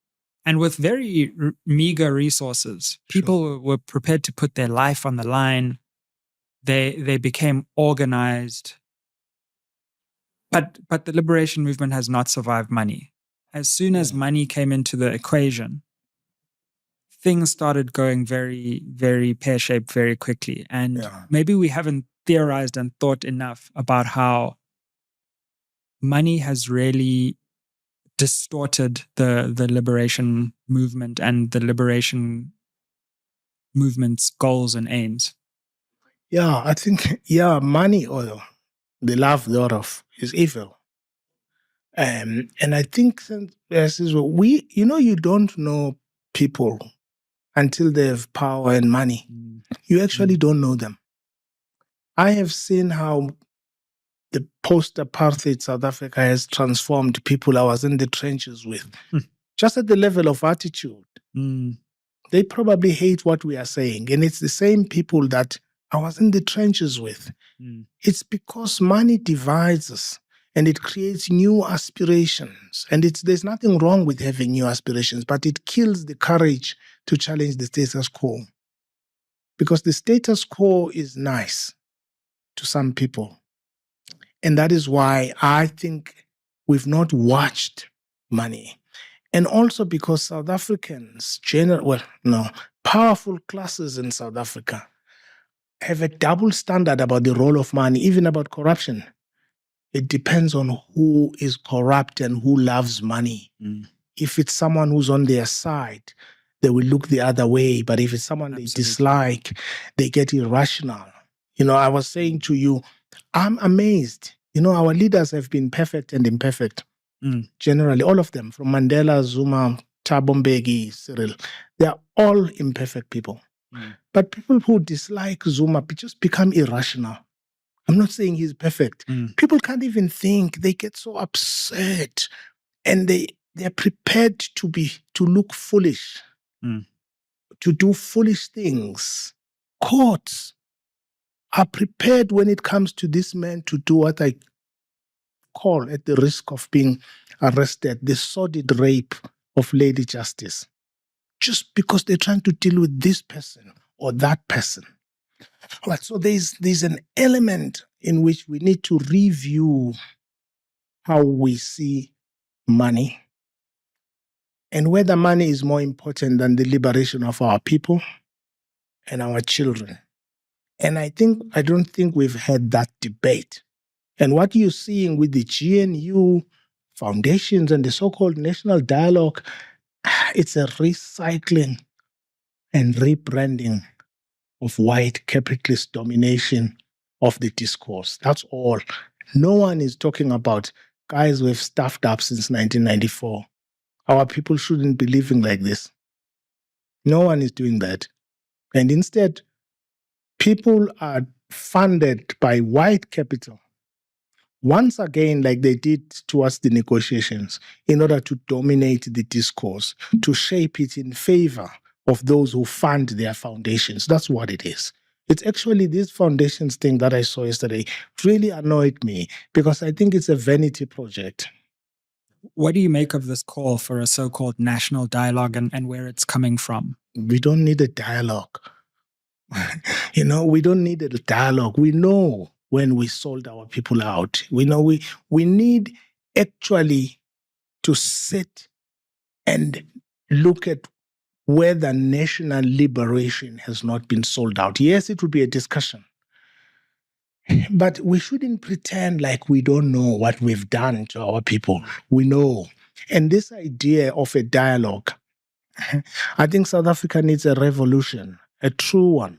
And with very meager resources, people were prepared to put their life on the line. They became organized. But the liberation movement has not survived money. As soon as money came into the equation, things started going very, very pear-shaped very quickly. And maybe we haven't theorized and thought enough about how money has really distorted the liberation movement and the liberation movement's goals and aims? Yeah, I think, money or the love thereof is evil. And I think you don't know people until they have power and money. You actually don't know them. I have seen how the post-apartheid South Africa has transformed people I was in the trenches with, just at the level of attitude. They probably hate what we are saying, and it's the same people that I was in the trenches with. It's because money divides us, and it creates new aspirations. And there's nothing wrong with having new aspirations, but it kills the courage to challenge the status quo. Because the status quo is nice to some people. And that is why I think we've not watched money. And also because South Africans, powerful classes in South Africa have a double standard about the role of money, even about corruption. It depends on who is corrupt and who loves money. If it's someone who's on their side, they will look the other way. But if it's someone they dislike, they get irrational. I was saying to you, I'm amazed. Our leaders have been perfect and imperfect. Generally, all of them, from Mandela, Zuma, Thabo Mbeki, Cyril, they are all imperfect people. But people who dislike Zuma just become irrational. I'm not saying he's perfect. People can't even think. They get so upset. And they're prepared to look foolish, to do foolish things. Courts are prepared when it comes to this man to do what I call, at the risk of being arrested, the sordid rape of Lady Justice, just because they're trying to deal with this person or that person. All right, so there's an element in which we need to review how we see money and whether money is more important than the liberation of our people and our children. And I don't think we've had that debate. And what you're seeing with the GNU foundations and the so-called national dialogue, it's a recycling and rebranding of white capitalist domination of the discourse. That's all. No one is talking about, guys, we've stuffed up since 1994. Our people shouldn't be living like this. No one is doing that. And instead, people are funded by white capital, once again, like they did towards the negotiations, in order to dominate the discourse, to shape it in favor of those who fund their foundations. That's what it is. It's actually this foundations thing that I saw yesterday really annoyed me, because I think it's a vanity project. What do you make of this call for a so-called national dialogue and where it's coming from? We don't need a dialogue. We don't need a dialogue. We know when we sold our people out. We know we need actually to sit and look at whether national liberation has not been sold out. Yes, it would be a discussion. But we shouldn't pretend like we don't know what we've done to our people. We know. And this idea of a dialogue, I think South Africa needs a revolution, a true one.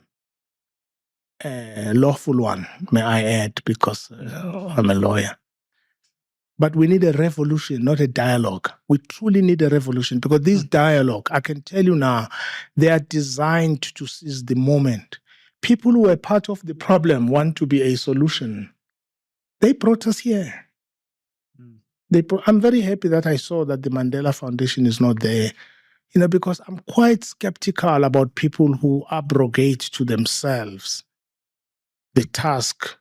A lawful one, may I add, because I'm a lawyer. But we need a revolution, not a dialogue. We truly need a revolution, because this dialogue, I can tell you now, they are designed to seize the moment. People who are part of the problem want to be a solution. They brought us here. I'm very happy that I saw that the Mandela Foundation is not there, because I'm quite skeptical about people who abrogate to themselves the task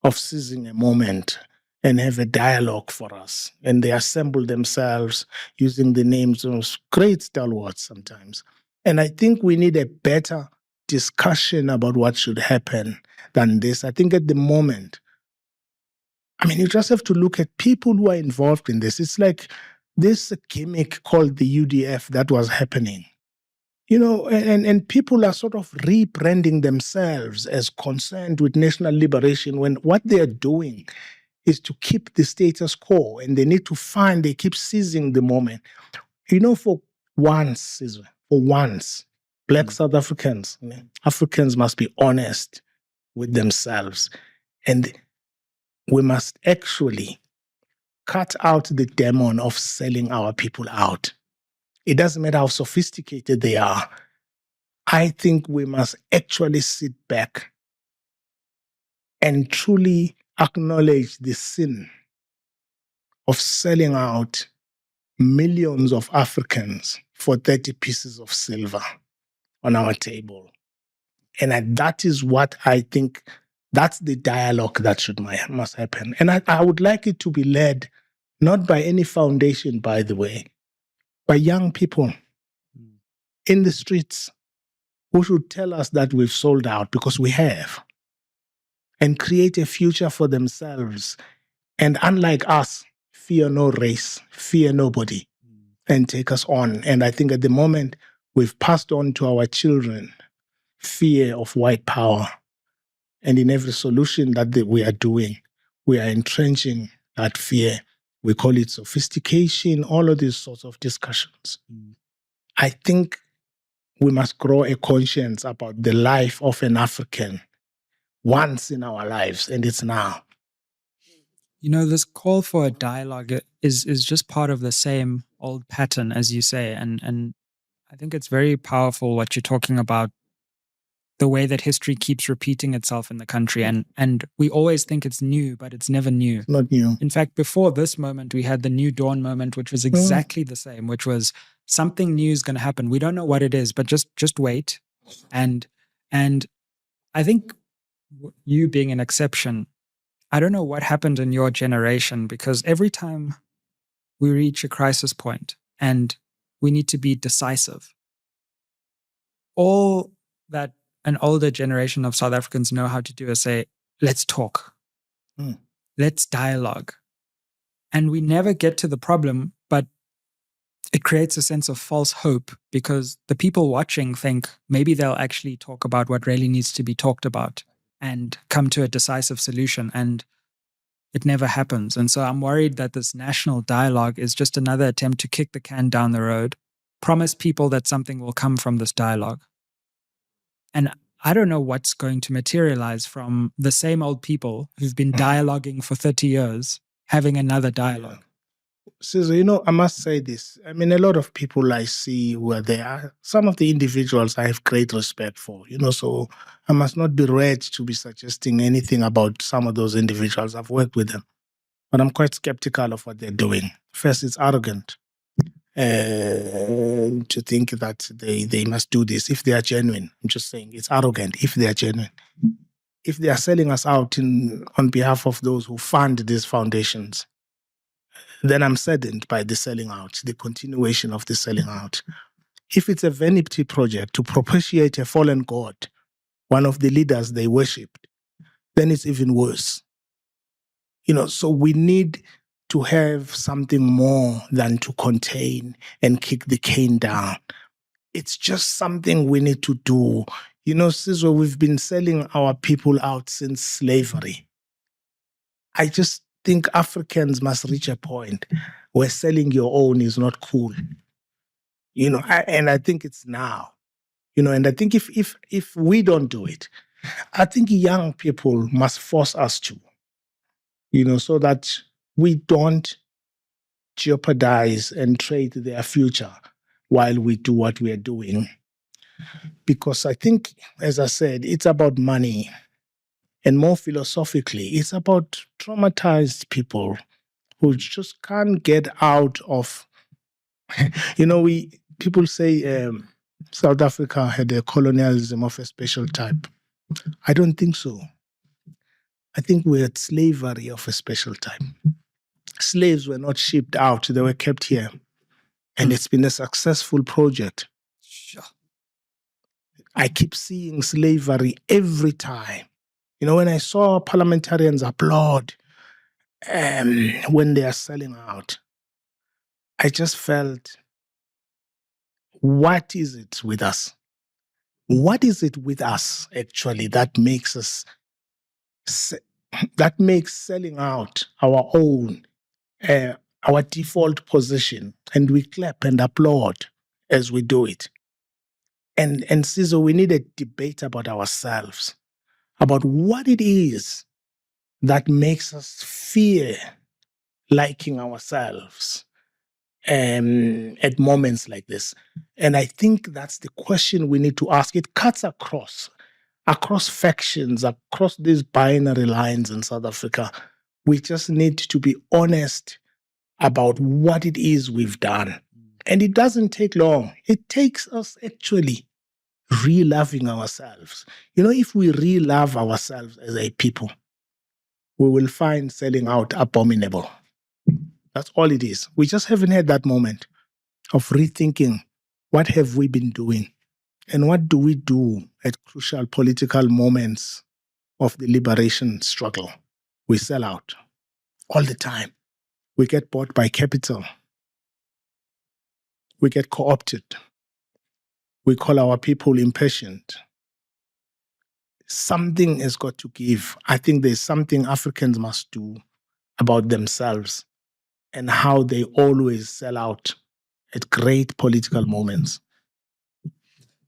of seizing a moment and have a dialogue for us. And they assemble themselves using the names of great stalwarts sometimes. And I think we need a better discussion about what should happen than this. I think at the moment, you just have to look at people who are involved in this. It's like this gimmick called the UDF that was happening. And people are sort of rebranding themselves as concerned with national liberation, when what they are doing is to keep the status quo, and they keep seizing the moment. For once, Black South Africans, Africans must be honest with themselves. And we must actually cut out the demon of selling our people out. It doesn't matter how sophisticated they are. I think we must actually sit back and truly acknowledge the sin of selling out millions of Africans for 30 pieces of silver on our table. And that is what I think, that's the dialogue that must happen. And I would like it to be led not by any foundation, by the way, by young people in the streets who should tell us that we've sold out, because we have, and create a future for themselves. And unlike us, fear no race, fear nobody, and take us on. And I think at the moment, we've passed on to our children fear of white power. And in every solution that we are doing, we are entrenching that fear. We call it sophistication, all of these sorts of discussions. I think we must grow a conscience about the life of an African once in our lives, and it's now. This call for a dialogue is just part of the same old pattern, as you say. And I think it's very powerful what you're talking about, the way that history keeps repeating itself in the country. And we always think it's new, but it's never new. It's not new. In fact, before this moment, we had the New Dawn moment, which was exactly the same, which was something new is going to happen. We don't know what it is, but just wait. And I think you being an exception, I don't know what happened in your generation, because every time we reach a crisis point and we need to be decisive, all that an older generation of South Africans know how to do is say, let's talk, let's dialogue. And we never get to the problem, but it creates a sense of false hope, because the people watching think maybe they'll actually talk about what really needs to be talked about and come to a decisive solution. And it never happens. And so I'm worried that this national dialogue is just another attempt to kick the can down the road, promise people that something will come from this dialogue. And I don't know what's going to materialize from the same old people who've been dialoguing for 30 years, having another dialogue. Sizwe, I must say this. I mean, a lot of people I see who are there, some of the individuals I have great respect for, so I must not be read to be suggesting anything about some of those individuals. I've worked with them, but I'm quite skeptical of what they're doing. First, it's arrogant to think that they must do this if they are genuine. I'm just saying it's arrogant if they are genuine. If they are selling us out on behalf of those who fund these foundations, then I'm saddened by the selling out, the continuation of the selling out. If it's a vanity project to propitiate a fallen god, one of the leaders they worshipped, then it's even worse. So we need to have something more than to contain and kick the cane down. It's just something we need to do. Sizwe, we've been selling our people out since slavery. I just think Africans must reach a point where selling your own is not cool. And I think it's now. And I think if we don't do it, I think young people must force us to, so that we don't jeopardize and trade their future while we do what we are doing. Because I think, as I said, it's about money. And more philosophically, it's about traumatized people who just can't get out of, people say South Africa had a colonialism of a special type. I don't think so. I think we had slavery of a special type. Slaves were not shipped out, they were kept here. And it's been a successful project. Sure. I keep seeing slavery every time. When I saw parliamentarians applaud when they are selling out, I just felt, what is it with us? What is it with us, actually, that makes us that makes selling out our own, our default position, and we clap and applaud as we do it. And Sizwe, we need a debate about ourselves, about what it is that makes us fear liking ourselves at moments like this. And I think that's the question we need to ask. It cuts across factions, across these binary lines in South Africa. We just need to be honest about what it is we've done. And it doesn't take long. It takes us actually re-loving ourselves. If we re-love ourselves as a people, we will find selling out abominable. That's all it is. We just haven't had that moment of rethinking what have we been doing and what do we do at crucial political moments of the liberation struggle. We sell out all the time. We get bought by capital. We get co-opted. We call our people impatient. Something has got to give. I think there's something Africans must do about themselves and how they always sell out at great political moments.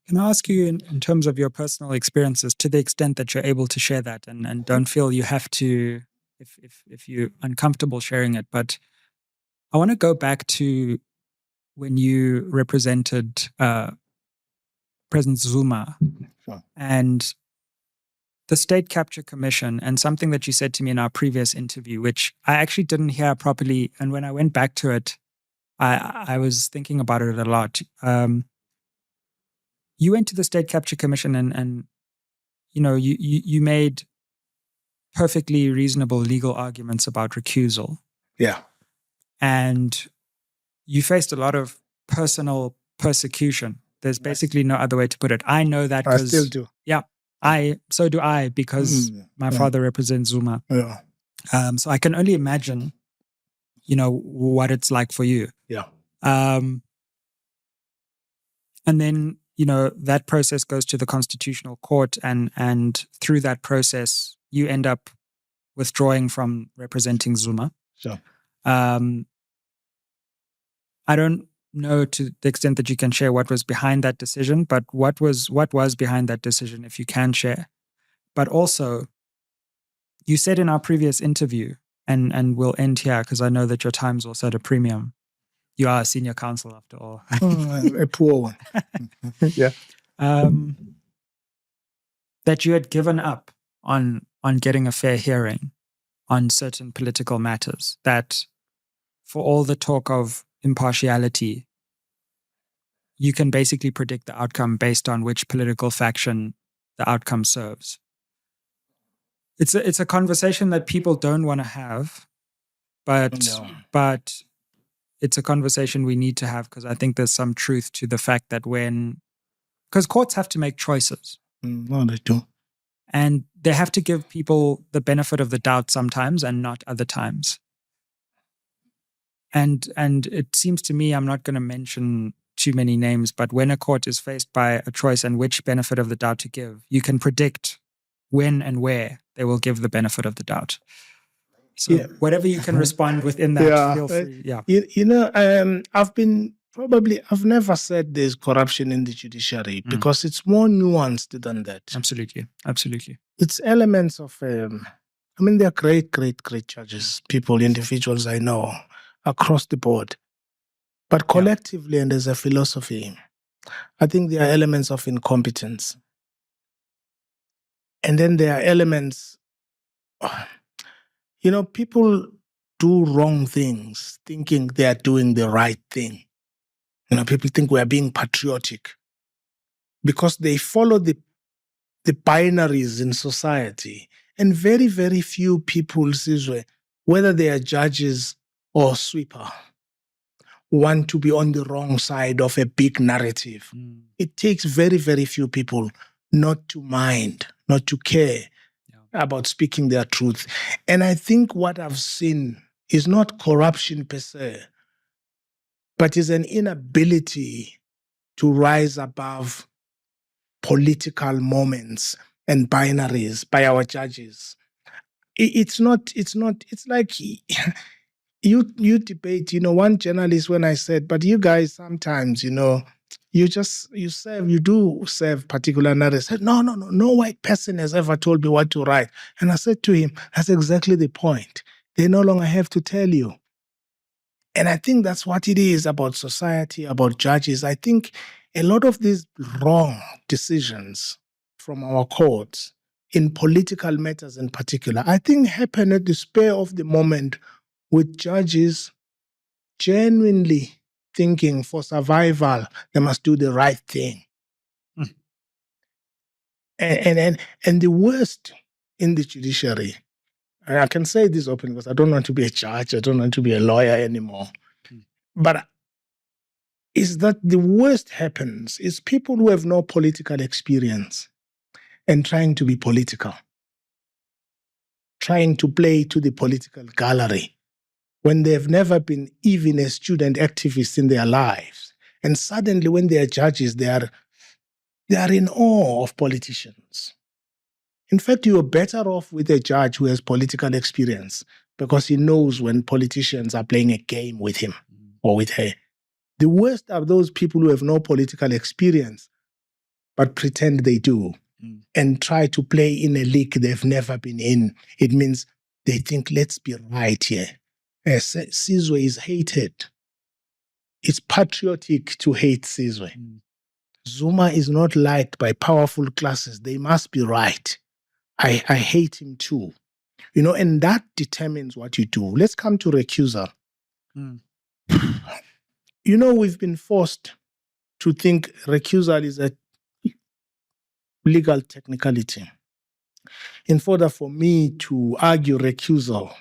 Can I ask you, in terms of your personal experiences, to the extent that you're able to share that, and don't feel you have to, if you're uncomfortable sharing it, but I want to go back to when you represented President Zuma and the State Capture Commission, and something that you said to me in our previous interview, which I actually didn't hear properly. And when I went back to it, I was thinking about it a lot. You went to the State Capture Commission and you made perfectly reasonable legal arguments about recusal. Yeah. And you faced a lot of personal persecution. There's basically no other way to put it. I know that I still do. Yeah. So do I, because my father represents Zuma. Yeah. So I can only imagine, what it's like for you. Yeah. And then, that process goes to the Constitutional Court, and through that process, you end up withdrawing from representing Zuma. Sure. I don't know to the extent that you can share what was behind that decision, but what was behind that decision, if you can share. But also, you said in our previous interview, and we'll end here because I know that your time's also at a premium. You are a senior counsel after all. A poor one. Yeah. That you had given up on getting a fair hearing on certain political matters. That for all the talk of impartiality, you can basically predict the outcome based on which political faction the outcome serves. It's a conversation that people don't want to have, but it's a conversation we need to have, because I think there's some truth to the fact that because courts have to make choices. No, they do. And they have to give people the benefit of the doubt sometimes and not other times. And it seems to me, I'm not going to mention too many names, but when a court is faced by a choice and which benefit of the doubt to give, you can predict when and where they will give the benefit of the doubt. So whatever you can respond within that, feel free. Yeah. I've never said there's corruption in the judiciary because it's more nuanced than that. Absolutely. It's elements of, they're great, great, great judges, individuals I know across the board. But collectively and as a philosophy, I think there are elements of incompetence. And then there are elements, people do wrong things thinking they are doing the right thing. People think we are being patriotic because they follow the binaries in society. And very, very few people, Sizwe, whether they are judges or sweeper, want to be on the wrong side of a big narrative. It takes very, very few people not to mind, not to care about speaking their truth. And I think what I've seen is not corruption per se, but is an inability to rise above political moments and binaries by our judges. it's not, it's like you debate, one journalist when I said, but you guys sometimes, you do serve particular narratives. Said, no white person has ever told me what to write. And I said to him, that's exactly the point. They no longer have to tell you. And I think that's what it is about society, about judges. I think a lot of these wrong decisions from our courts in political matters in particular, I think happen at the spur of the moment with judges genuinely thinking for survival, they must do the right thing. And the worst in the judiciary, and I can say this openly because I don't want to be a judge, I don't want to be a lawyer anymore, but is that the worst happens is people who have no political experience and trying to be political, trying to play to the political gallery when they've never been even a student activist in their lives. And suddenly when they are judges, they are in awe of politicians. In fact, you are better off with a judge who has political experience because he knows when politicians are playing a game with him or with her. The worst are those people who have no political experience but pretend they do and try to play in a league they've never been in. It means they think, let's be right here. Sizwe is hated. It's patriotic to hate Sizwe. Zuma is not liked by powerful classes. They must be right. I hate him too. And that determines what you do. Let's come to recusal. We've been forced to think recusal is a legal technicality. In order for me to argue recusal,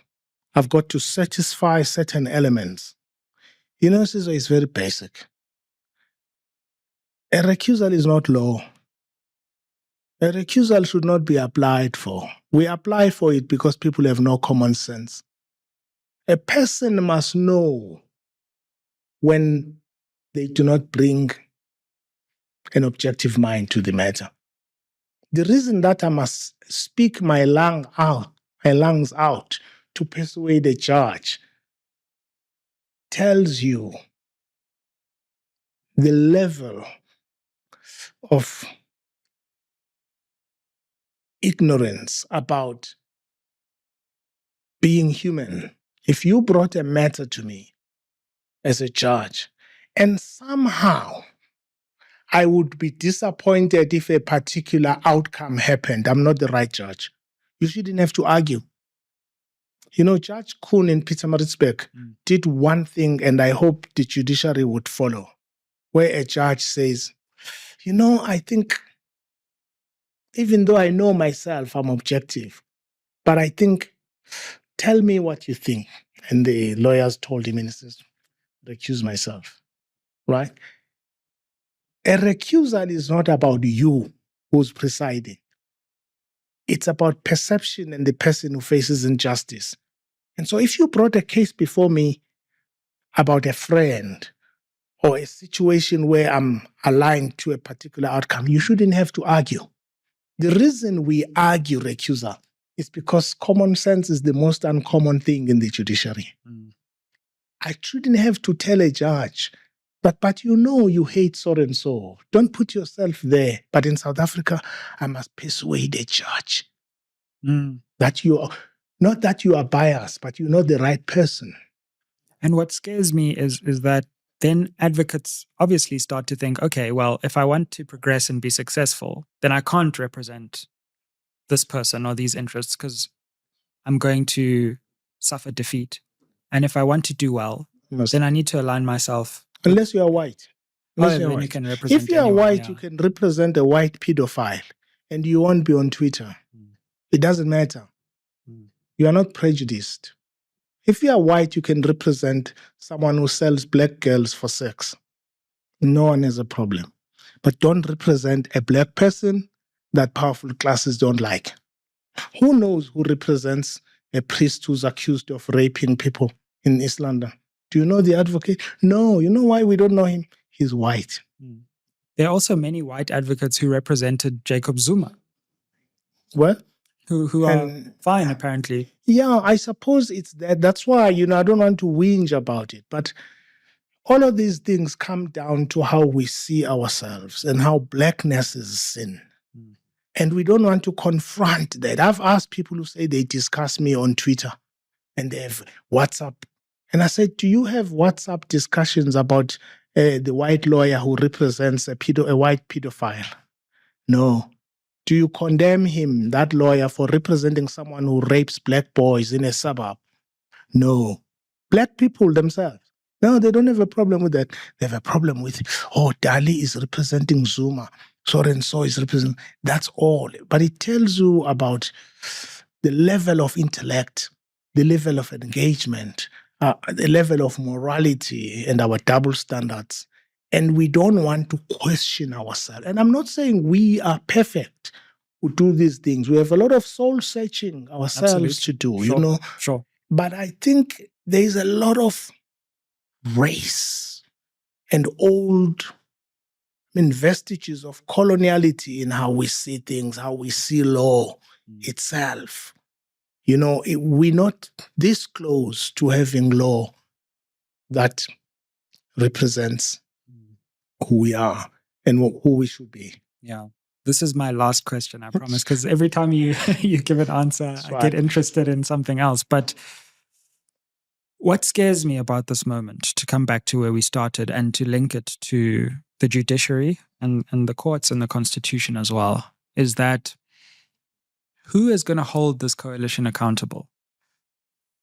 I've got to satisfy certain elements. Sizwe is very basic. A recusal is not law. A recusal should not be applied for. We apply for it because people have no common sense. A person must know when they do not bring an objective mind to the matter. The reason that I must speak my lungs out to persuade a judge tells you the level of ignorance about being human. If you brought a matter to me as a judge and somehow I would be disappointed if a particular outcome happened, I'm not the right judge. You shouldn't have to argue. Judge Kuhn in Pietermaritzburg did one thing, and I hope the judiciary would follow, where a judge says, I think, even though I know myself, I'm objective, but I think, tell me what you think. And the lawyers told him, and he says, recuse myself, right? A recusal is not about you who's presiding. It's about perception and the person who faces injustice. And so if you brought a case before me about a friend or a situation where I'm aligned to a particular outcome, you shouldn't have to argue. The reason we argue recusal is because common sense is the most uncommon thing in the judiciary. I shouldn't have to tell a judge, but you hate so and so. Don't put yourself there. But in South Africa, I must persuade a judge that not that you are biased, but you know the right person. And what scares me is that then advocates obviously start to think, okay, well, if I want to progress and be successful, then I can't represent this person or these interests because I'm going to suffer defeat. And if I want to do well, then I need to align myself. Unless you are white. You can represent if you are white, you can represent a white pedophile and you won't be on Twitter. It doesn't matter. You are not prejudiced. If you are white, you can represent someone who sells black girls for sex. No one has a problem. But don't represent a black person that powerful classes don't like. Who knows who represents a priest who's accused of raping people in East London? Do you know the advocate? No. You know why we don't know him? He's white. There are also many white advocates who represented Jacob Zuma. What? who are fine, apparently. Yeah, I suppose it's that. That's why, I don't want to whinge about it. But all of these things come down to how we see ourselves and how blackness is sin. And we don't want to confront that. I've asked people who say they discuss me on Twitter and they have WhatsApp. And I said, do you have WhatsApp discussions about the white lawyer who represents a white pedophile? No. Do you condemn him, that lawyer, for representing someone who rapes black boys in a suburb? No. Black people themselves. No, they don't have a problem with that. They have a problem with, Dali is representing Zuma. So and so is representing. That's all. But it tells you about the level of intellect, the level of engagement, the level of morality and our double standards. And we don't want to question ourselves. And I'm not saying we are perfect who do these things. We have a lot of soul searching ourselves to do, Sure. But I think there is a lot of race and old vestiges of coloniality in how we see things, how we see law itself. We're not this close to having law that represents who we are and who we should be. Yeah. This is my last question, I promise, because every time you give an answer, I get interested in something else. But what scares me about this moment, to come back to where we started and to link it to the judiciary and the courts and the constitution as well, is that who is going to hold this coalition accountable?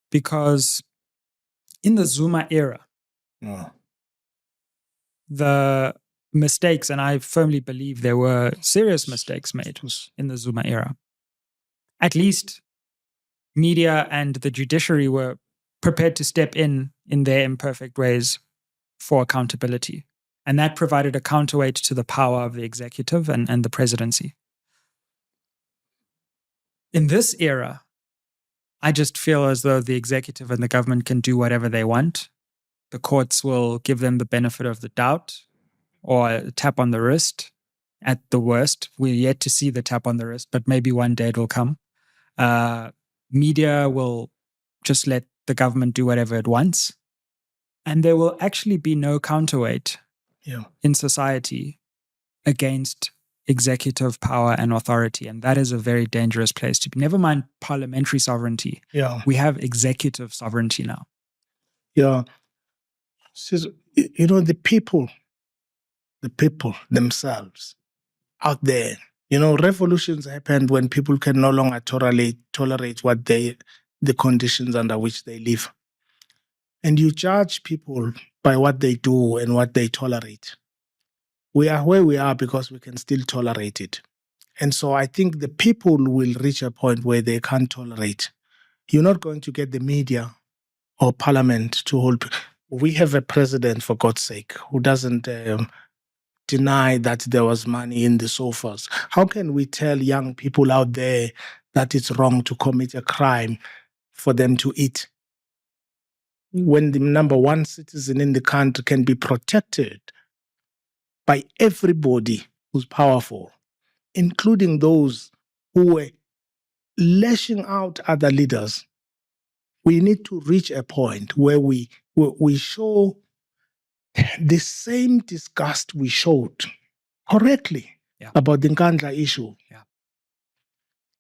Because in the Zuma era, the mistakes, and I firmly believe there were serious mistakes made in the Zuma era. At least media and the judiciary were prepared to step in their imperfect ways for accountability. And that provided a counterweight to the power of the executive and the presidency. In this era, I just feel as though the executive and the government can do whatever they want. The courts will give them the benefit of the doubt or a tap on the wrist at the worst. We're yet to see the tap on the wrist, but maybe one day it will come. Media will just let the government do whatever it wants. And there will actually be no counterweight in society against executive power and authority. And that is a very dangerous place to be. Never mind parliamentary sovereignty. Yeah. We have executive sovereignty now. Yeah. The people themselves out there, revolutions happened when people can no longer tolerate what the conditions under which they live. And you judge people by what they do and what they tolerate. We are where we are because we can still tolerate it. And so I think the people will reach a point where they can't tolerate. You're not going to get the media or parliament to hold. We have a president, for God's sake, who doesn't deny that there was money in the sofas. How can we tell young people out there that it's wrong to commit a crime for them to eat, when the number one citizen in the country can be protected by everybody who's powerful, including those who were lashing out other leaders? We need to reach a point where we show the same disgust we showed correctly about the Nkandla issue. Yeah.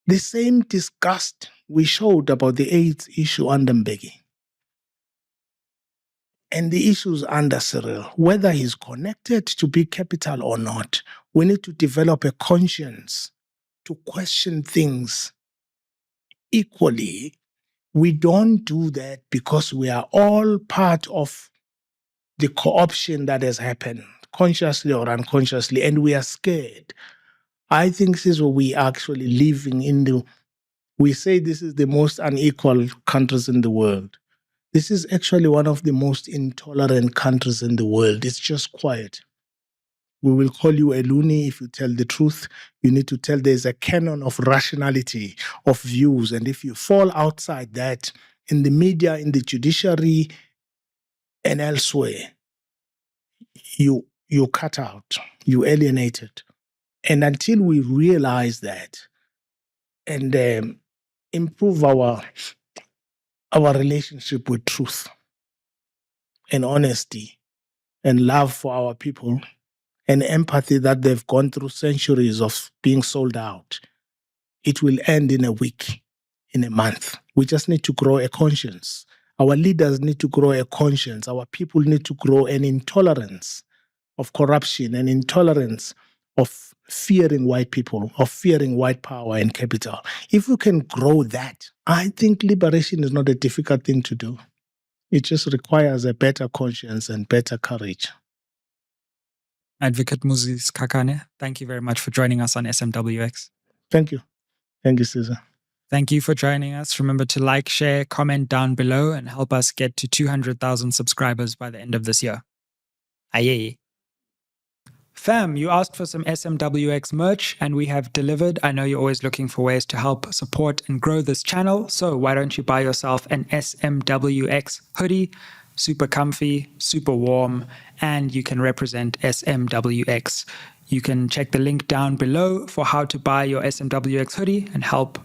The same disgust we showed about the AIDS issue under Mbeki. And the issues under Cyril, whether he's connected to big capital or not, we need to develop a conscience to question things equally. We don't do that because we are all part of the co-option that has happened, consciously or unconsciously, and we are scared. I think this is what we are actually living in. We say this is the most unequal countries in the world. This is actually one of the most intolerant countries in the world. It's just quiet. We will call you a loony if you tell the truth. You need to tell there's a canon of rationality, of views. And if you fall outside that, in the media, in the judiciary, and elsewhere, you cut out, you alienated. And until we realize that, and improve our relationship with truth and honesty and love for our people and empathy that they've gone through centuries of being sold out. It will end in a week, in a month. We just need to grow a conscience. Our leaders need to grow a conscience. Our people need to grow an intolerance of corruption, an intolerance of fearing white people, of fearing white power and capital. If we can grow that, I think liberation is not a difficult thing to do. It just requires a better conscience and better courage. Advocate Moses Kakane, thank you very much for joining us on SMWX. Thank you. Thank you, Caesar. Thank you for joining us. Remember to like, share, comment down below, and help us get to 200,000 subscribers by the end of this year. Aye. Fam, you asked for some SMWX merch, and we have delivered. I know you're always looking for ways to help support and grow this channel, so why don't you buy yourself an SMWX hoodie? Super comfy, super warm, and you can represent SMWX. You can check the link down below for how to buy your SMWX hoodie and help